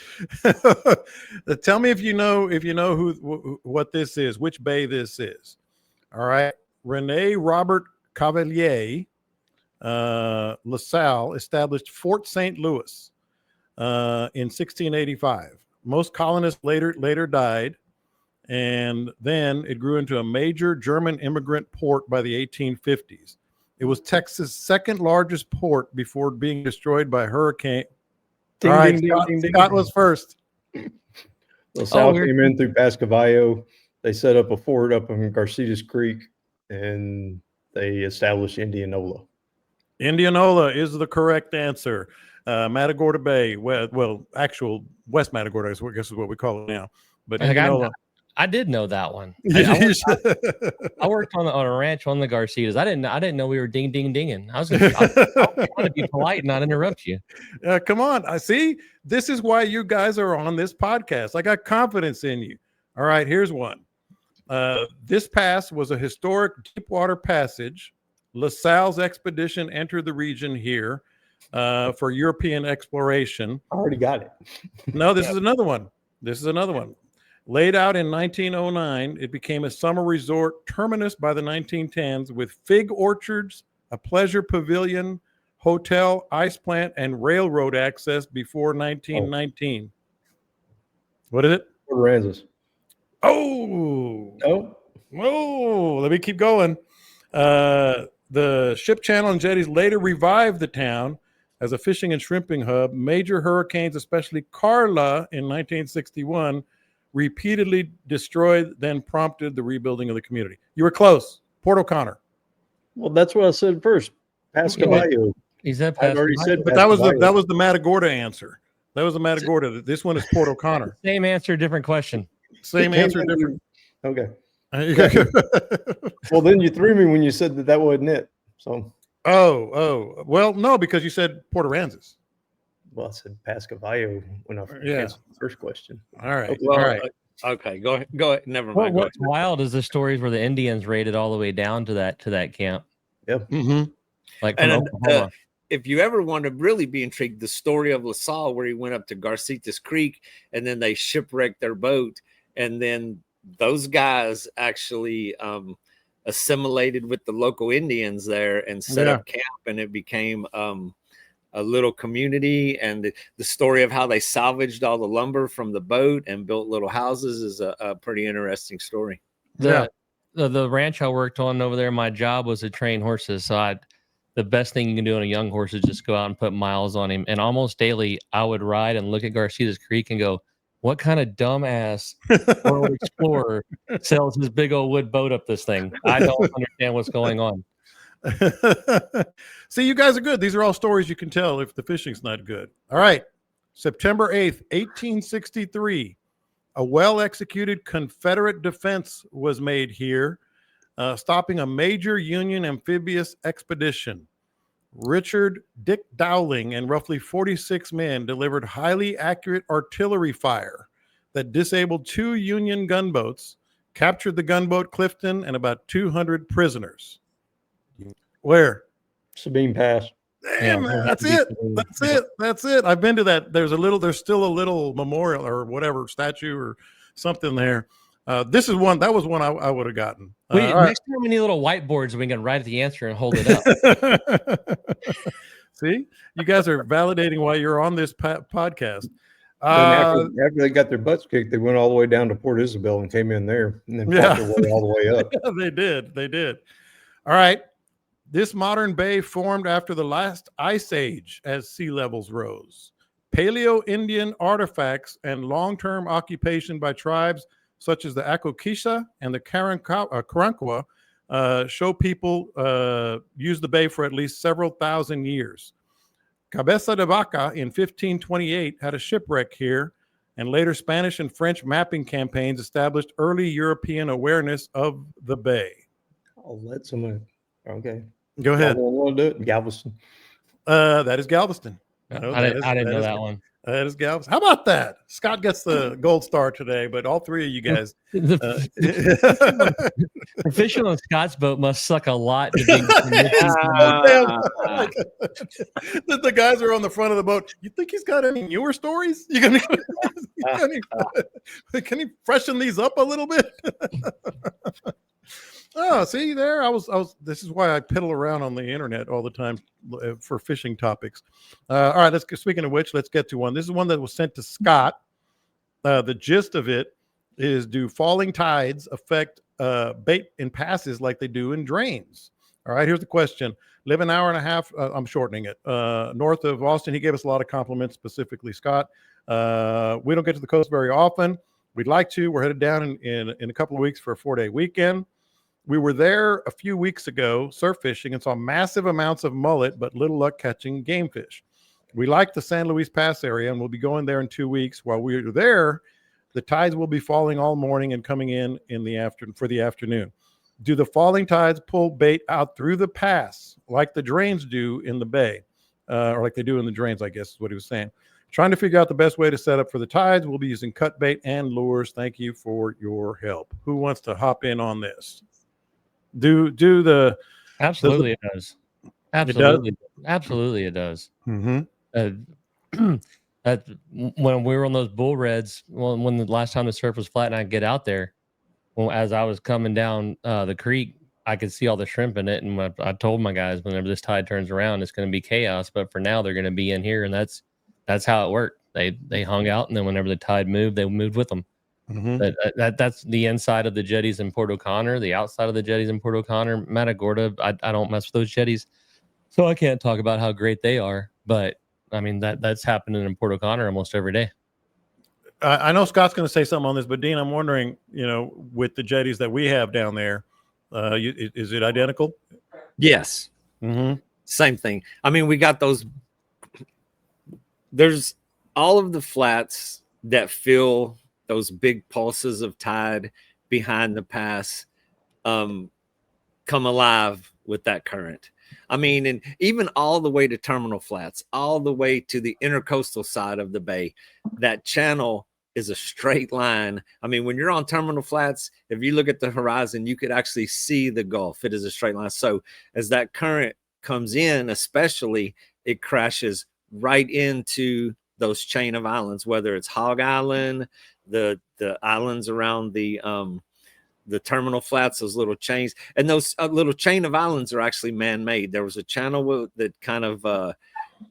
Tell me if you know what this is, which bay this is. All right, Rene Robert Cavelier, LaSalle established Fort St. Louis in 1685. Most colonists later died, and then it grew into a major German immigrant port by the 1850s. It was Texas' second largest port before being destroyed by hurricane. Ding, All right, ding, Scott, ding, ding, Scott ding. was first. LaSalle came in through Pascavallo. They set up a fort up in Garcitas Creek, and they established Indianola. Indianola is the correct answer. Matagorda Bay, well, actual West Matagorda, I guess is what we call it now. But Indianola. I did know that one. I worked on a ranch on the Garcitas. I didn't know we were dinging. I was trying to be polite and not interrupt you. Come on. I see. This is why you guys are on this podcast. I got confidence in you. All right, here's one. This pass was a historic deepwater passage. LaSalle's expedition entered the region here for European exploration. I already got it. No, this is another one. Laid out in 1909, it became a summer resort terminus by the 1910s with fig orchards, a pleasure pavilion, hotel, ice plant, and railroad access before 1919. What is it? Port Aransas. Oh, let me keep going. The ship channel and jetties later revived the town as a fishing and shrimping hub. Major hurricanes, especially Carla in 1961, repeatedly destroyed, then prompted the rebuilding of the community. You were close. Port O'Connor. Well, that's what I said first. Pascavallo. He said I've already said, but that was the Matagorda answer. That was the Matagorda. This one is Port O'Connor. Same answer, different question. Same answer, different. Okay. Well, then you threw me when you said that wasn't it. So. Oh. Well, no, because you said Port Aransas. Well, I said Pascavallo when I answered the first question. All right. Okay. well, All right. Okay, go ahead. Never mind. What's wild is the stories where the Indians raided all the way down to that camp. Yep. Mm-hmm. Like from Oklahoma. If you ever want to really be intrigued, the story of LaSalle, where he went up to Garcitas Creek and then they shipwrecked their boat, and then those guys actually assimilated with the local Indians there and set up camp, and it became a little community. And the story of how they salvaged all the lumber from the boat and built little houses is a pretty interesting story. The ranch I worked on over there, my job was to train horses. So the best thing you can do on a young horse is just go out and put miles on him. And almost daily, I would ride and look at Garcitas Creek and go, what kind of dumbass world explorer sells his big old wood boat up this thing? I don't understand what's going on. See, you guys are good. These are all stories you can tell if the fishing's not good. All right. September 8th, 1863, a well-executed Confederate defense was made here, stopping a major Union amphibious expedition. Richard Dick Dowling and roughly 46 men delivered highly accurate artillery fire that disabled 2 Union gunboats, captured the gunboat Clifton and about 200 prisoners. Where? Sabine Pass. Damn, that's it. I've been to that. There's still a little memorial or whatever statue or something there. That was one I would have gotten. Next time we need little whiteboards so we can write the answer and hold it up. See, you guys are validating why you're on this podcast. After they got their butts kicked, they went all the way down to Port Isabel and came in there and then fought their way all the way up. They did. All right. This modern bay formed after the last ice age as sea levels rose. Paleo-Indian artifacts and long-term occupation by tribes such as the Akokisha and the Karankawa show people use the bay for at least several thousand years. Cabeza de Vaca in 1528 had a shipwreck here, and later Spanish and French mapping campaigns established early European awareness of the bay. I'll let someone. Okay. Go ahead. Want to do it? Galveston. That is Galveston. I didn't know that one. That is Galveston. How about that? Scott gets the gold star today, but all three of you guys. The fishing on Scott's boat must suck a lot to be. The guys are on the front of the boat. You think he's got any newer stories? Can he freshen these up a little bit? Oh, see there. I was. This is why I piddle around on the internet all the time for fishing topics. All right. Speaking of which, let's get to one. This is one that was sent to Scott. The gist of it is: do falling tides affect bait in passes like they do in drains? All right. Here's the question: live an hour and a half. I'm shortening it. North of Austin. He gave us a lot of compliments, specifically Scott. We don't get to the coast very often. We'd like to. We're headed down in a couple of weeks for a 4-day weekend. We were there a few weeks ago surf fishing and saw massive amounts of mullet, but little luck catching game fish. We like the San Luis Pass area, and we'll be going there in 2 weeks. While we're there, the tides will be falling all morning and coming in the afternoon. Do the falling tides pull bait out through the pass like the drains do in the bay, or like they do in the drains, I guess is what he was saying. Trying to figure out the best way to set up for the tides. We'll be using cut bait and lures. Thank you for your help. Who wants to hop in on this? Do the Absolutely it does. Absolutely it does. Mm-hmm. When we were on those bull reds, when the last time the surf was flat and I'd get out there, as I was coming down the creek, I could see all the shrimp in it, and I told my guys, whenever this tide turns around, it's going to be chaos. But for now, they're going to be in here, and that's how it worked. They hung out, and then whenever the tide moved, they moved with them. Mm-hmm. That's the inside of the jetties in Port O'Connor, the outside of the jetties in Port O'Connor, Matagorda. I don't mess with those jetties, so I can't talk about how great they are. But I mean that's happening in Port O'Connor almost every day. I know Scott's going to say something on this, but Dean, I'm wondering, with the jetties that we have down there, is it identical? Yes. Mm-hmm. Same thing. I mean, we got those. There's all of the flats that fill those big pulses of tide behind the pass come alive with that current. I mean, and even all the way to terminal flats, all the way to the intercoastal side of the bay, that channel is a straight line. I mean, when you're on terminal flats, if you look at the horizon, you could actually see the Gulf. It is a straight line. So as that current comes in, especially, it crashes right into those chain of islands, whether it's Hog Island, the islands around the terminal flats, those little chains, and those little chain of islands are actually man-made. There was a channel that kind of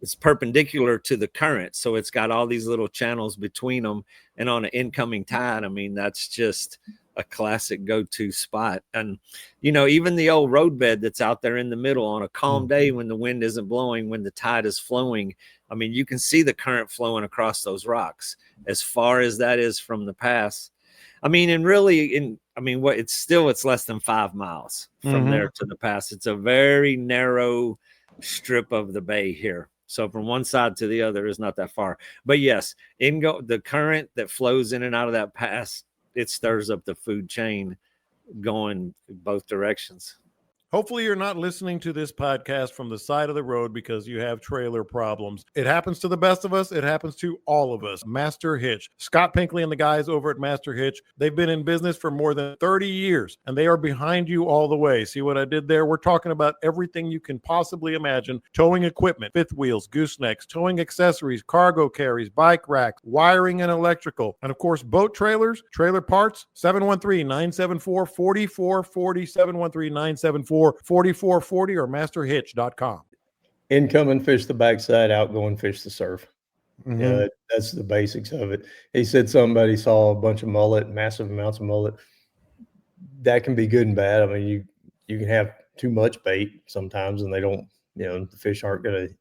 it's perpendicular to the current, so it's got all these little channels between them, and on an incoming tide, I mean, that's just a classic go-to spot. And even the old roadbed that's out there in the middle on a calm day when the wind isn't blowing, when the tide is flowing, I mean, you can see the current flowing across those rocks as far as that is from the pass. I mean, and really, it's less than 5 miles from there to the pass. It's a very narrow strip of the bay here. So from one side to the other is not that far. But yes, the current that flows in and out of that pass, it stirs up the food chain going both directions. Hopefully you're not listening to this podcast from the side of the road because you have trailer problems. It happens to the best of us. It happens to all of us. Master Hitch. Scott Pinkley and the guys over at Master Hitch, they've been in business for more than 30 years, and they are behind you all the way. See what I did there? We're talking about everything you can possibly imagine. Towing equipment, fifth wheels, goosenecks, towing accessories, cargo carries, bike racks, wiring and electrical, and of course, boat trailers, trailer parts, 713-974-4440, 713-974-4440, or masterhitch.com. Incoming fish the backside, outgoing fish the surf. Mm-hmm. Yeah, that's the basics of it. He said somebody saw a bunch of mullet, massive amounts of mullet. That can be good and bad. I mean, you can have too much bait sometimes, and they don't, the fish aren't going to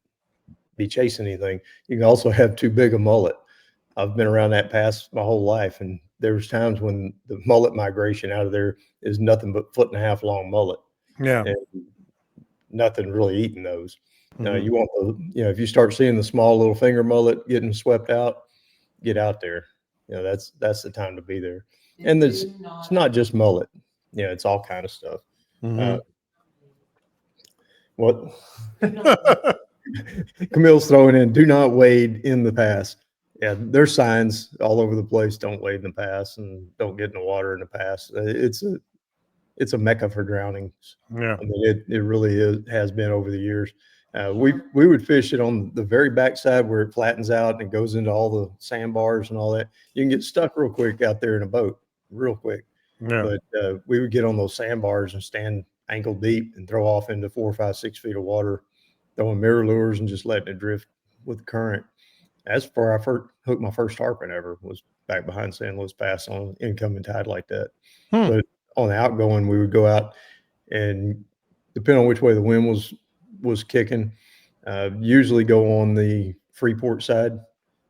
be chasing anything. You can also have too big a mullet. I've been around that pass my whole life, and there's times when the mullet migration out of there is nothing but 1.5 foot long mullet. Yeah. And nothing really eating those. Mhm. You want if you start seeing the small little finger mullet getting swept out, get out there. That's the time to be there. And it's not just mullet. It's all kind of stuff. Mhm. What Camille's throwing in, do not wade in the pass. Yeah, there's signs all over the place. Don't wade in the pass and don't get in the water in the pass. It's a mecca for drownings. Yeah. I mean, it really has been over the years. We would fish it on the very backside where it flattens out and goes into all the sandbars and all that. You can get stuck real quick out there in a boat, real quick. Yeah. But we would get on those sandbars and stand ankle deep and throw off into 4, 5, 6 feet of water, throwing mirror lures and just letting it drift with the current. That's where I hooked my first tarpon ever, was back behind San Luis Pass on incoming tide like that. But on the outgoing, we would go out and, depending on which way the wind was kicking, usually go on the Freeport side,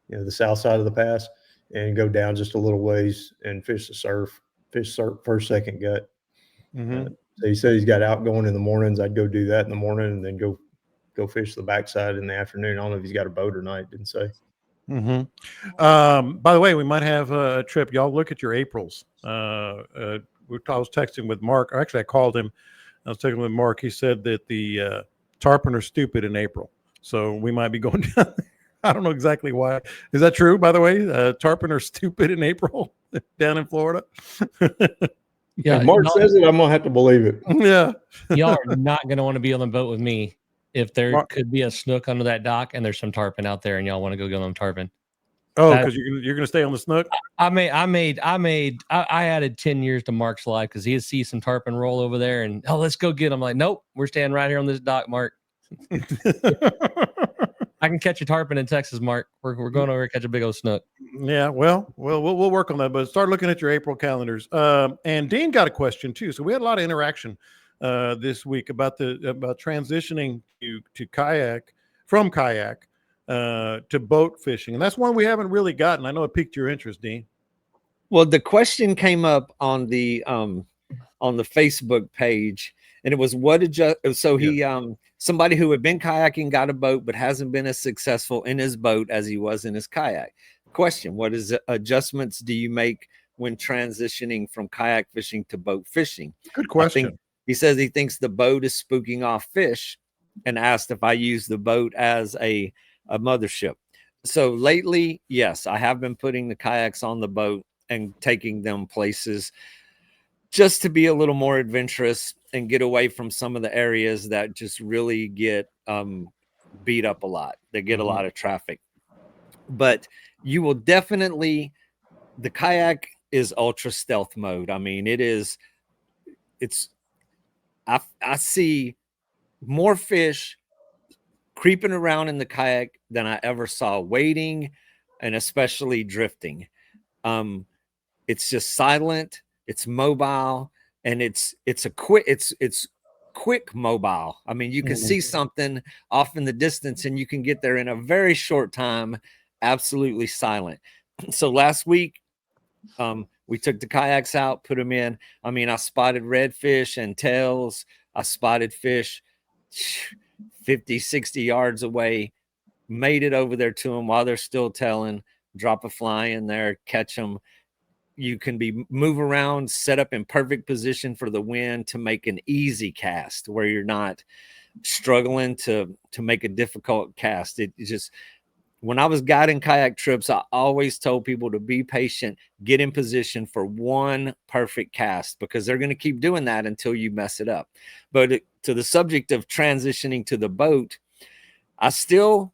the south side of the pass, and go down just a little ways and fish first, second gut. So he said he's got outgoing in the mornings. I'd go do that in the morning and then go fish the backside in the afternoon. I don't know if he's got a boat or not. Didn't say. By the way, we might have a trip. Y'all look at your Aprils. I was texting with Mark. Or actually, I called him. I was texting with Mark. He said that the tarpon are stupid in April, so we might be going down. I don't know exactly why. Is that true? By the way, tarpon are stupid in April down in Florida. Yeah, if Mark says it, I'm gonna have to believe it. Yeah, y'all are not going to want to be on the boat with me if there Mark- could be a snook under that dock and there's some tarpon out there and y'all want to go get on tarpon. Oh, because you're gonna stay on the snook. I added 10 years to Mark's life because he sees some tarpon roll over there and let's go get them. I'm like, nope, we're staying right here on this dock, Mark. I can catch a tarpon in Texas, Mark. We're going over to catch a big old snook. Yeah, well, we'll work on that, but start looking at your April calendars. And Dean got a question too. So we had a lot of interaction this week about transitioning to kayak from kayak to boat fishing, and that's one we haven't really gotten. I know it piqued your interest, Dean. Well, the question came up on the Facebook page, and it was somebody who had been kayaking got a boat but hasn't been as successful in his boat as he was in his kayak. Question: what adjustments do you make when transitioning from kayak fishing to boat fishing? Good question. He says he thinks the boat is spooking off fish, and asked if I use the boat as a mothership. So lately, yes, I have been putting the kayaks on the boat and taking them places just to be a little more adventurous and get away from some of the areas that just really get beat up a lot. They get a lot of traffic. But you will definitely, the kayak is ultra stealth mode. I mean, I see more fish creeping around in the kayak than I ever saw wading and especially drifting. It's just silent, it's mobile, and it's quick mobile. I mean, you can see something off in the distance and you can get there in a very short time, absolutely silent. So last week, we took the kayaks out, put them in. I mean, I spotted redfish and tails. I spotted fish 50, 60 yards away, made it over there to them while they're still tailing, drop a fly in there, catch them. You can move around, set up in perfect position for the wind to make an easy cast where you're not struggling to make a difficult cast. It just, when I was guiding kayak trips, I always told people to be patient, get in position for one perfect cast, because they're going to keep doing that until you mess it up. But to the subject of transitioning to the boat, I still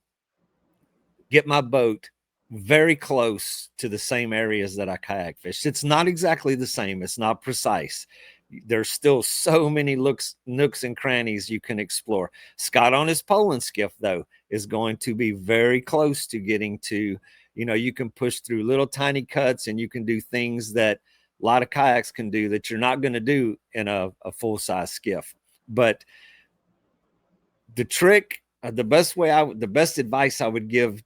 get my boat very close to the same areas that I kayak fish. It's not exactly the same. It's not precise. There's still so many nooks and crannies you can explore. Scott on his Poland skiff, though, is going to be very close to getting to, you can push through little tiny cuts and you can do things that a lot of kayaks can do that you're not going to do in a full-size skiff. But the trick the best advice I would give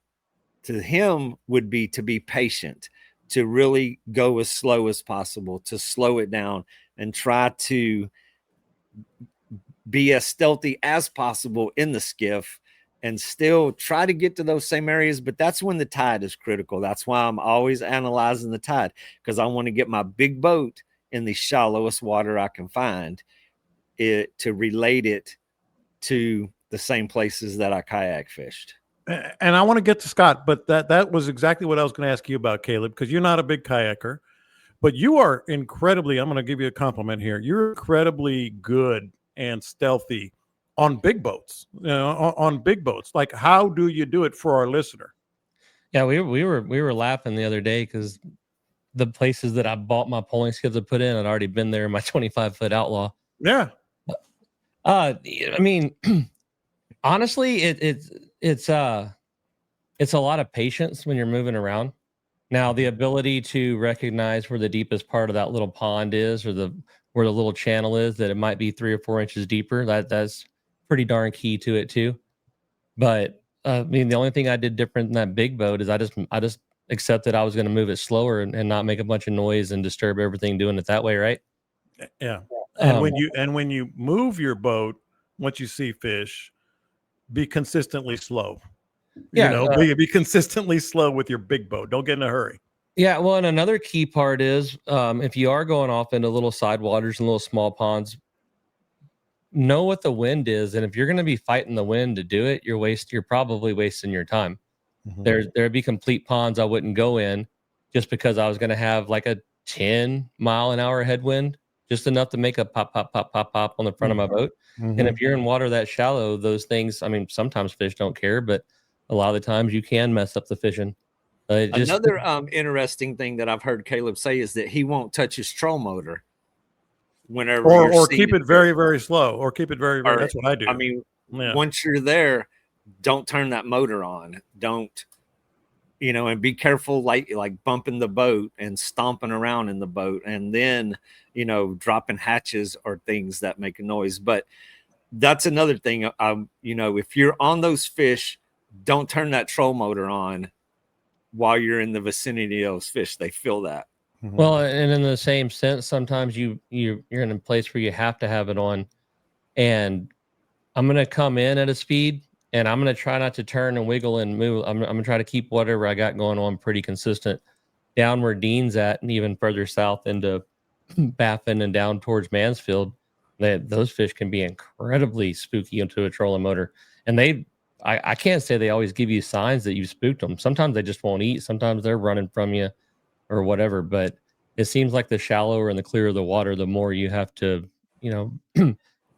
to him would be to be patient, to really go as slow as possible, to slow it down and try to be as stealthy as possible in the skiff and still try to get to those same areas. But that's when the tide is critical. That's why I'm always analyzing the tide, because I want to get my big boat in the shallowest water I can find, it to relate it to the same places that I kayak fished. And I want to get to Scott, but that was exactly what I was going to ask you about, Caleb, because you're not a big kayaker, but you are incredibly, I'm going to give you a compliment here. You're incredibly good and stealthy on big boats, on big boats. Like, how do you do it for our listener? Yeah, we were laughing the other day because the places that I bought my polling skiff to put in had already been there in my 25-foot Outlaw. Yeah. I mean, honestly, it's a lot of patience when you're moving around. Now, the ability to recognize where the deepest part of that little pond is, or where the little channel is, that it might be 3 or 4 inches deeper, that's pretty darn key to it too. But I mean, the only thing I did different in that big boat is I just accepted I was going to move it slower and not make a bunch of noise and disturb everything doing it that way, right? Yeah. And when you move your boat, once you see fish, be consistently slow. Yeah, Be consistently slow with your big boat. Don't get in a hurry. Yeah, well, and another key part is if you are going off into little side waters and little small ponds, know what the wind is, and if you're going to be fighting the wind to do it, you're probably wasting your time. Mm-hmm. There'd be complete ponds I wouldn't go in just because I was going to have like a 10-mile-an-hour headwind, just enough to make a pop, pop, pop, pop, pop on the front of my boat. Mm-hmm. And if you're in water that shallow, those things, I mean, sometimes fish don't care, but a lot of the times you can mess up the fishing. Another interesting thing that I've heard Caleb say is that he won't touch his troll motor whenever or keep it very, very slow, or keep it very, very. That's what I do. I mean, once you're there, don't turn that motor on. Don't, and be careful, like bumping the boat and stomping around in the boat, and then dropping hatches or things that make a noise. But that's another thing. If you're on those fish, don't turn that troll motor on while you're in the vicinity of those fish. They feel that. Mm-hmm. Well, and in the same sense, sometimes you're in a place where you have to have it on, and I'm going to come in at a speed, and I'm going to try not to turn and wiggle and move. I'm going to try to keep whatever I got going on pretty consistent down where Dean's at, and even further south into Baffin and down towards Mansfield. Those fish can be incredibly spooky into a trolling motor, and I can't say they always give you signs that you spooked them. Sometimes they just won't eat. Sometimes they're running from you or whatever. But it seems like the shallower and the clearer the water, the more you have to,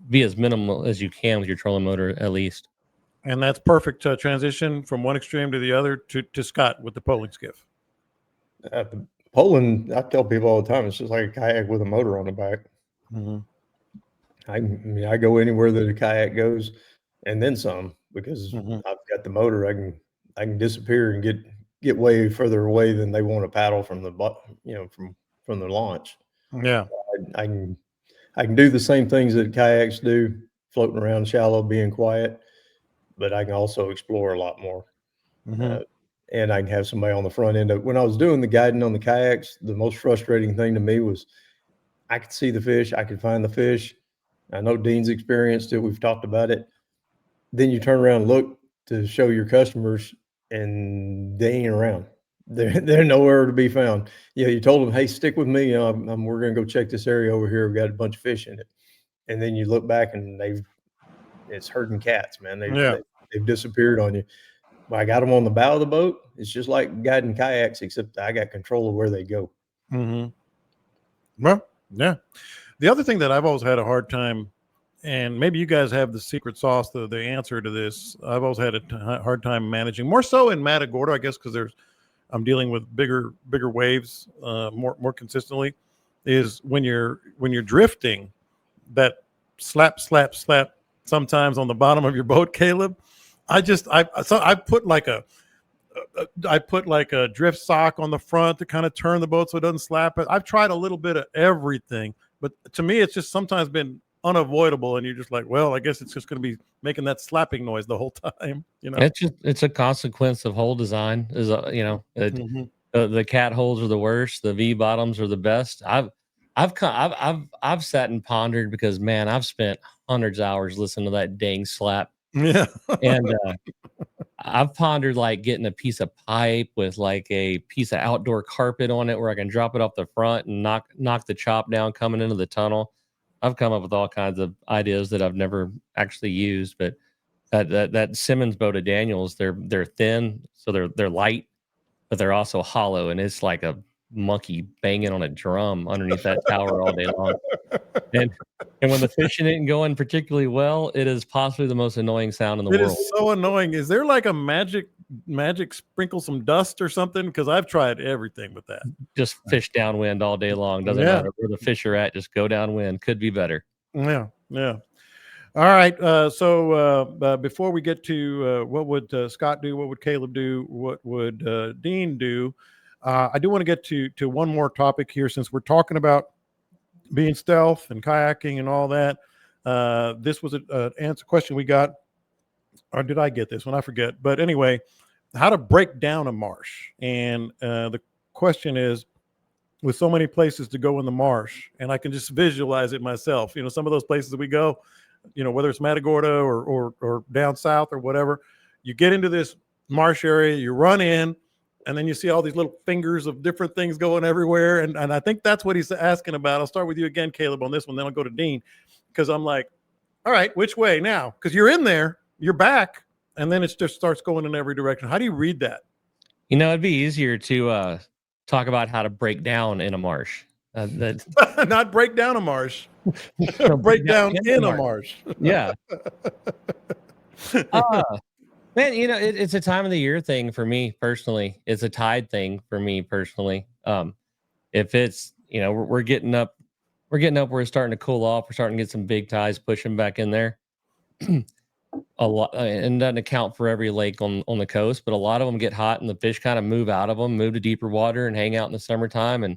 be as minimal as you can with your trolling motor, at least. And that's perfect transition from one extreme to the other to Scott with the polling skiff. At the polling, I tell people all the time, it's just like a kayak with a motor on the back. Mm-hmm. I go anywhere that a kayak goes, and then some, because Mm-hmm. I've got the motor. I can disappear and get way further away than they want to paddle from the from the launch. Yeah. I can do the same things that kayaks do, floating around shallow, being quiet, but I can also explore a lot more. Mm-hmm. And I can have somebody on the front end. When I was doing the guiding on the kayaks, the most frustrating thing to me was I could see the fish, I could find the fish. I know Dean's experienced it. We've talked about it. Then you turn around and look to show your customers, and they ain't around. They're nowhere to be found. You told them, hey, stick with me. We're going to go check this area over here. We've got a bunch of fish in it. And then you look back and it's herding cats, man. They've disappeared on you. But I got them on the bow of the boat. It's just like guiding kayaks, except I got control of where they go. Mm-hmm. Well, yeah. The other thing that I've always had a hard time, and maybe you guys have the secret sauce, the answer to this. I've always had a hard time managing, more so in Matagorda, I guess, because I'm dealing with bigger waves more consistently. Is when you're drifting, that slap sometimes on the bottom of your boat, Caleb. I put like a drift sock on the front to kind of turn the boat so it doesn't slap it. I've tried a little bit of everything, but to me, it's just sometimes been unavoidable, and you're just like, well, I guess it's just going to be making that slapping noise the whole time. It's a consequence of hole design. Is the cat holes are the worst. The V bottoms are the best. I've sat and pondered because, man, I've spent hundreds of hours listening to that dang slap. Yeah. And I've pondered like getting a piece of pipe with like a piece of outdoor carpet on it where I can drop it off the front and knock the chop down coming into the tunnel. I've come up with all kinds of ideas that I've never actually used, but that Simmons boat of Daniels, they're thin, so they're light, but they're also hollow, and it's like a monkey banging on a drum underneath that tower all day long. And when the fishing isn't going particularly well, it is possibly the most annoying sound in the It world. is so annoying. Is there like a magic sprinkle some dust or something? Because I've tried everything with that. Just fish downwind all day long. Doesn't matter where the fish are at. Just go downwind. Could be better. Yeah. All right. So before we get to what would Scott do, what would Caleb do, what would Dean do, I do want to get to one more topic here, since we're talking about being stealth and kayaking and all that. This was an question we got, or did I get this one? I forget. But anyway, how to break down a marsh. And the question is, with so many places to go in the marsh, and I can just visualize it myself. Some of those places that we go, whether it's Matagorda or down south or whatever, you get into this marsh area, you run in, and then you see all these little fingers of different things going everywhere. And I think that's what he's asking about. I'll start with you again, Caleb, on this one. Then I'll go to Dean, because I'm like, all right, which way now? Because you're in there, you're back, and then it just starts going in every direction. How do you read that? It'd be easier to talk about how to break down in a marsh. Not break down a marsh. break down in a marsh. Yeah. Man, it's a time of the year thing for me personally. It's a tide thing for me personally. If it's, we're getting up where it's starting to cool off. We're starting to get some big tides pushing back in there. A lot, and doesn't account for every lake on the coast, but a lot of them get hot and the fish kind of move out of them, move to deeper water and hang out in the summertime. And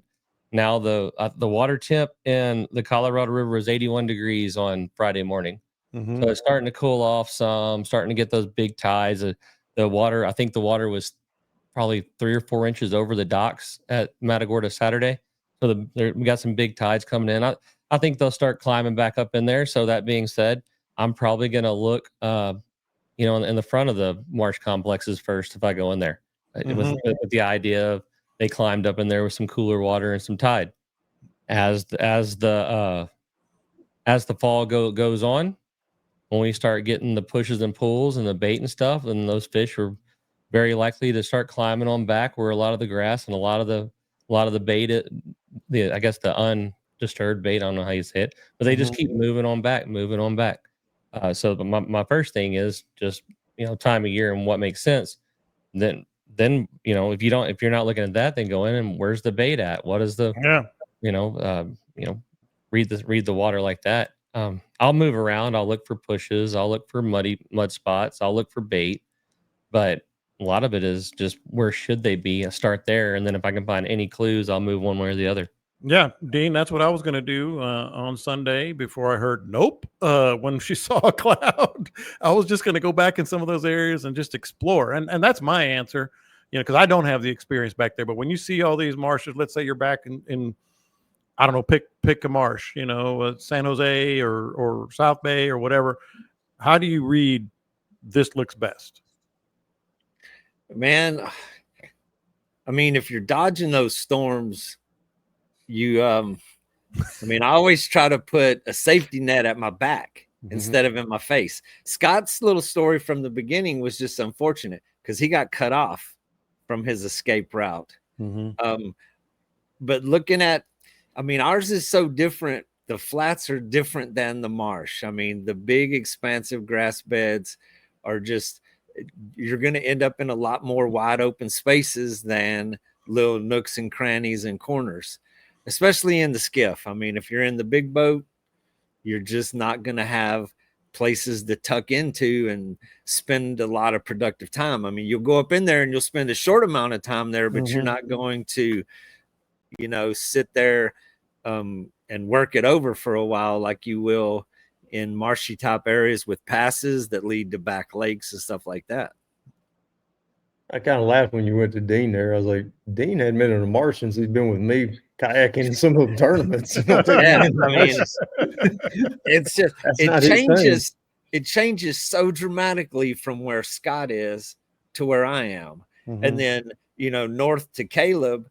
now the water temp in the Colorado River was 81 degrees on Friday morning. Mm-hmm. So it's starting to cool off some, starting to get those big tides. The water, I think the water was probably 3 or 4 inches over the docks at Matagorda Saturday. So we got some big tides coming in. I think they'll start climbing back up in there. So that being said, I'm probably going to look, in the front of the marsh complexes first if I go in there. With the idea of they climbed up in there with some cooler water and some tide. As the fall goes on, when we start getting the pushes and pulls and the bait and stuff, then those fish are very likely to start climbing on back where a lot of the grass and a lot of the bait, I guess the undisturbed bait, I don't know how you say it, but they just keep moving on back. So my first thing is just, time of year and what makes sense. Then if you're not looking at that, then go in and where's the bait at? What is the read the water like that. I'll move around. I'll look for pushes. I'll look for mud spots. I'll look for bait. But a lot of it is just where should they be? I start there, and then if I can find any clues, I'll move one way or the other. Yeah, Dean, that's what I was going to do on Sunday before I heard nope when she saw a cloud. I was just going to go back in some of those areas and just explore. And that's my answer, because I don't have the experience back there. But when you see all these marshes, let's say you're back in I don't know, pick a marsh, San Jose or South Bay or whatever. How do you read this looks best? Man, I mean, if you're dodging those storms, I always try to put a safety net at my back instead of in my face. Scott's little story from the beginning was just unfortunate because he got cut off from his escape route. But looking at, ours is so different. The flats are different than the marsh. The big expansive grass beds are just, you're going to end up in a lot more wide open spaces than little nooks and crannies and corners, especially in the skiff. If you're in the big boat, you're just not going to have places to tuck into and spend a lot of productive time. You'll go up in there and you'll spend a short amount of time there, but you're not going to, sit there and work it over for a while like you will in marshy type areas with passes that lead to back lakes and stuff like that. I kind of laughed when you went to Dean there. I was like, Dean hadn't been in a marsh since he's been with me kayaking in some of the tournaments. Yeah, I mean, it's just not his thing. It changes so dramatically from where Scott is to where I am. And then, you know, north to Caleb,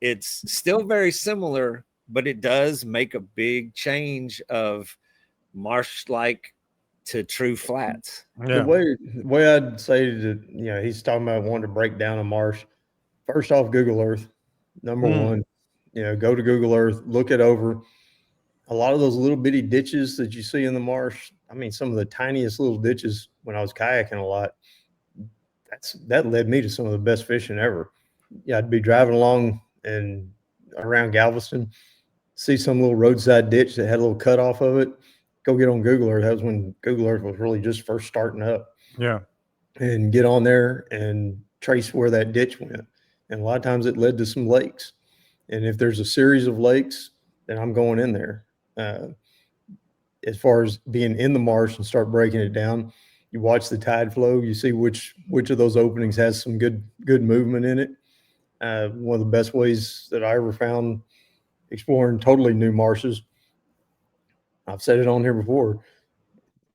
it's still very similar, but it does make a big change of marsh-like to true flats. The way I'd say that, you know, he's talking about wanting to break down a marsh. First off, Google Earth, number one. You know, go to Google Earth, look it over. A lot of those little bitty ditches that you see in the marsh, I mean, some of the tiniest little ditches when I was kayaking a lot, that led me to some of the best fishing ever. Yeah, I'd be driving along and around Galveston, see some little roadside ditch that had a little cut off of it. Go get on Google Earth. That was when Google Earth was really just first starting up. Yeah. And get on there and trace where that ditch went. And a lot of times it led to some lakes. And if there's a series of lakes, then I'm going in there. As far as being in the marsh and start breaking it down, you watch the tide flow, you see which of those openings has some good movement in it. One of the best ways that I ever found exploring totally new marshes, I've said it on here before,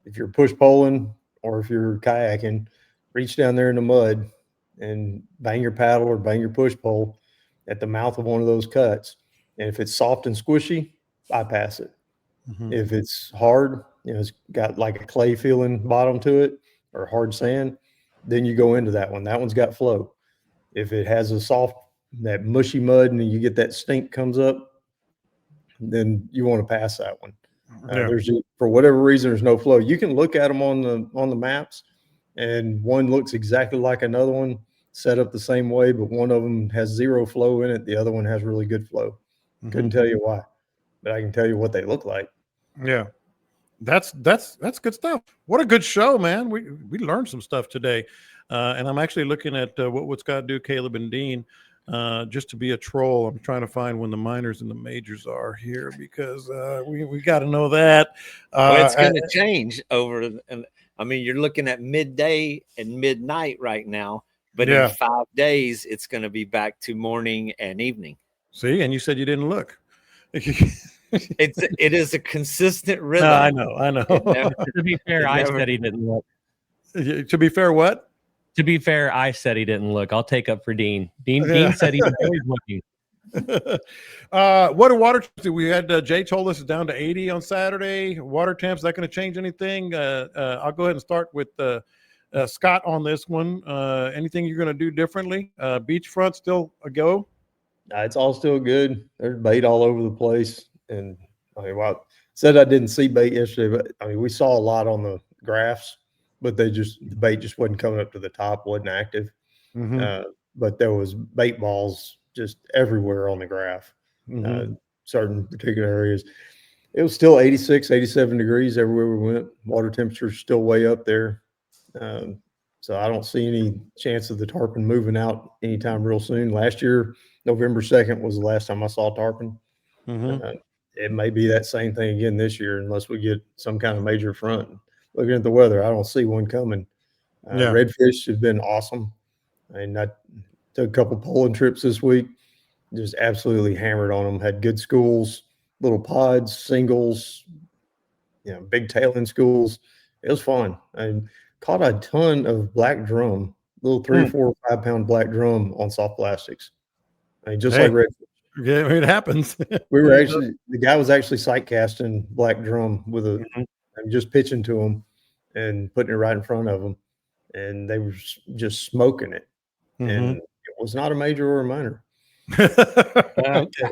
if you're push poling or if you're kayaking, reach down there in the mud and bang your paddle or bang your push pole at the mouth of one of those cuts. And if it's soft and squishy, bypass it. If it's hard, you know, it's got like a clay feeling bottom to it or hard sand, then you go into that one. That one's got flow. If it has a soft, that mushy mud and you get that stink comes up, then you want to pass that one. There's just, for whatever reason, there's no flow. You can look at them on the maps, and one looks exactly like another one, set up the same way, but one of them has zero flow in it. The other one has really good flow. Couldn't tell you why, but I can tell you what they look like. Yeah. That's good stuff. What a good show, man. We learned some stuff today. And I'm actually looking at what would Scott do, Caleb and Dean, just to be a troll. I'm trying to find when the minors and the majors are here because we got to know that. Well, it's going to change over. And I mean, you're looking at midday and midnight right now, but in 5 days, it's going to be back to morning and evening. See, and you said you didn't look. It is a consistent rhythm. No, I know. To be fair, I said he didn't look. To be fair, what? To be fair, I said he didn't look. I'll take up for Dean. Dean said he was always looking. What are water temps? We had Jay told us it's down to 80 on Saturday. Water temps, is that going to change anything? I'll go ahead and start with Scott on this one. Anything you're going to do differently? Beachfront still a go? It's all still good. There's bait all over the place. And I mean, well, said I didn't see bait yesterday, but I mean, we saw a lot on the graphs, but the bait just wasn't coming up to the top, wasn't active. But there was bait balls just everywhere on the graph, certain particular areas. It was still 86, 87 degrees everywhere we went. Water temperature's still way up there. So I don't see any chance of the tarpon moving out anytime real soon. Last year, November 2nd was the last time I saw tarpon. It may be that same thing again this year unless we get some kind of major front. Looking at the weather, I don't see one coming. Redfish have been awesome. And I took a couple poling trips this week, just absolutely hammered on them. Had good schools, little pods, singles, you know, big tailing schools. It was fun. I caught a ton of black drum, little 3, 4, 5 pound black drum on soft plastics. I mean, just like redfish. Yeah, it happens. We were actually, the guy was actually sight casting black drum with a, just pitching to him and putting it right in front of them. And they were just smoking it. And it was not a major or a minor. Okay.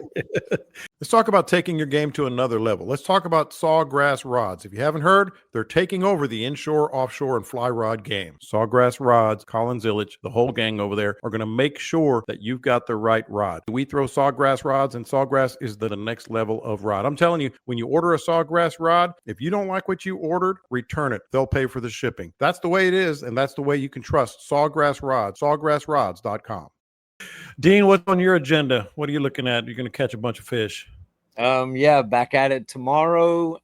Let's talk about taking your game to another level. Let's talk about Sawgrass rods. If you haven't heard, they're taking over the inshore, offshore, and fly rod game. Sawgrass rods, Collins Illich, the whole gang over there are going to make sure that you've got the right rod. We throw Sawgrass rods, and Sawgrass is the next level of rod. I'm telling you, when you order a Sawgrass rod, if you don't like what you ordered, return it. They'll pay for the shipping. That's the way it is, and that's the way you can trust Sawgrass rods, sawgrassrods.com. Dean, what's on your agenda? What are you looking at? You're going to catch a bunch of fish. Yeah, back at it tomorrow.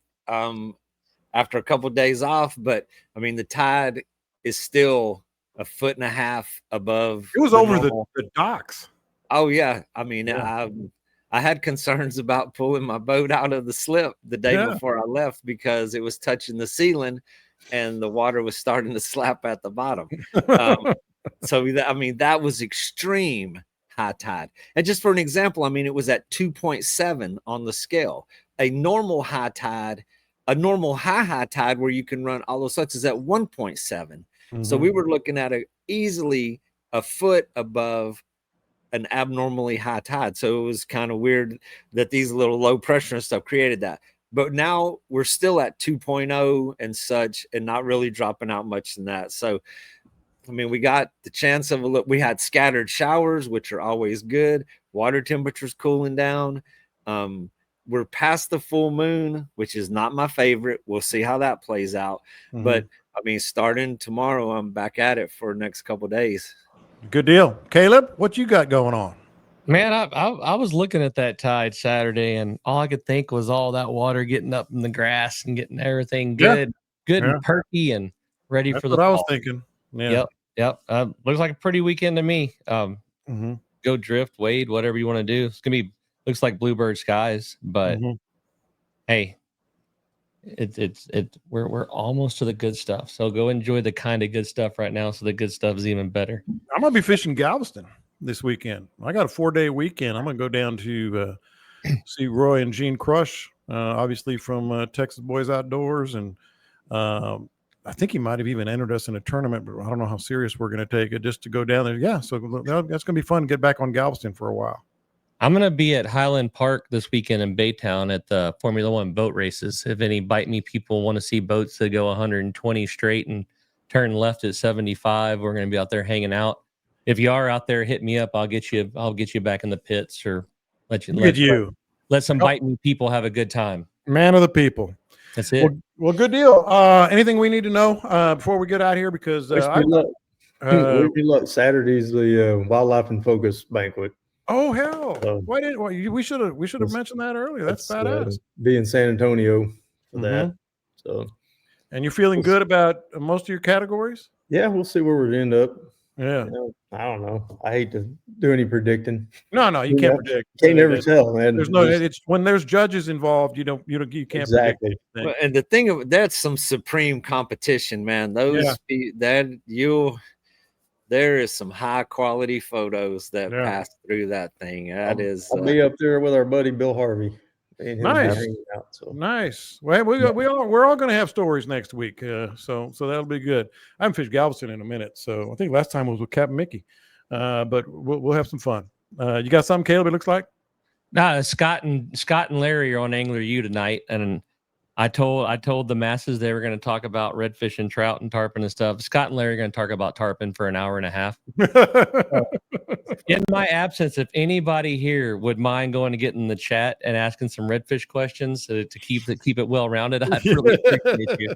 after a couple of days off, but I mean the tide is still 1.5 feet above. It was the over normal. the docks. Oh yeah, I mean Yeah. I had concerns about pulling my boat out of the slip the day Yeah. before I left because it was touching the ceiling and the water was starting to slap at the bottom. So I mean that was extreme high tide. And just for an example, I mean it was at 2.7 on the scale. A normal high tide, a normal high tide where you can run all those sucks is at 1.7. So we were looking at easily a foot above an abnormally high tide. So it was kind of weird that these little low pressure and stuff created that. But now we're still at 2.0 and such, and not really dropping out much than that. So, I mean, we got the chance of a look. We had scattered showers, which are always good. Water temperatures cooling down. We're past the full moon, which is not my favorite. We'll see how that plays out. But I mean, starting tomorrow, I'm back at it for the next couple of days. Good deal. Caleb, what you got going on? Man, I was looking at that tide Saturday, and all I could think was all that water getting up in the grass and getting everything good and perky and ready That's for the what I was fall. thinking. Yeah. Yep. Looks like a pretty weekend to me. Go drift, wade, whatever you want to do. It's gonna be looks like bluebird skies, but hey, it's we're almost to the good stuff. So go enjoy the kind of good stuff right now. So the good stuff is even better. I'm gonna be fishing Galveston this weekend. I got a 4-day weekend. I'm gonna go down to see Roy and Gene Crush, obviously from Texas Boys Outdoors, and I think he might have even entered us in a tournament, but I don't know how serious we're going to take it just to go down there. Yeah, so that's going to be fun to get back on Galveston for a while. I'm going to be at Highland Park this weekend in Baytown at the Formula One boat races. If any Bite Me people want to see boats that go 120 straight and turn left at 75, we're going to be out there hanging out. If you are out there, hit me up. I'll get you back in the pits or let some Bite Me people have a good time. Man of the people. That's it. Well, good deal. Anything we need to know before we get out here? Because wish me luck. Saturday's the Wildlife in Focus banquet. Oh hell! We should have mentioned that earlier. That's badass. Be in San Antonio for that. So, and you're feeling good about most of your categories? Yeah, we'll see where we end up. Yeah, I don't know. I hate to do any predicting. No, you can't predict. Can't never tell, man. There's no. It's when there's judges involved. You can't exactly. predict. And the thing of that's some supreme competition, man. There is some high quality photos that pass through that thing. I'll be up there with our buddy Bill Harvey. Nice. Nice. Well, we're all going to have stories next week. So that'll be good. I haven't fished Galveston in a minute. So I think last time was with Captain Mickey. But we'll have some fun. You got something, Caleb, it looks like? Nah, Scott and Larry are on Angler U tonight. And I told the masses they were going to talk about redfish and trout and tarpon and stuff. Scott and Larry are going to talk about tarpon for an hour and a half. In my absence, if anybody here would mind going to get in the chat and asking some redfish questions to keep it well rounded, I'd really appreciate you.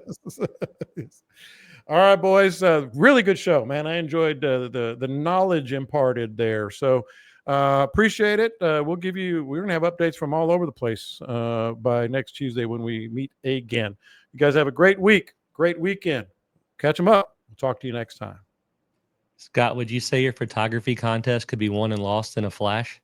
All right, boys. Really good show, man. I enjoyed the knowledge imparted there. So appreciate it. We're going to have updates from all over the place by next Tuesday when we meet again. You guys have a great week, great weekend. Catch them up. We'll talk to you next time. Scott, would you say your photography contest could be won and lost in a flash?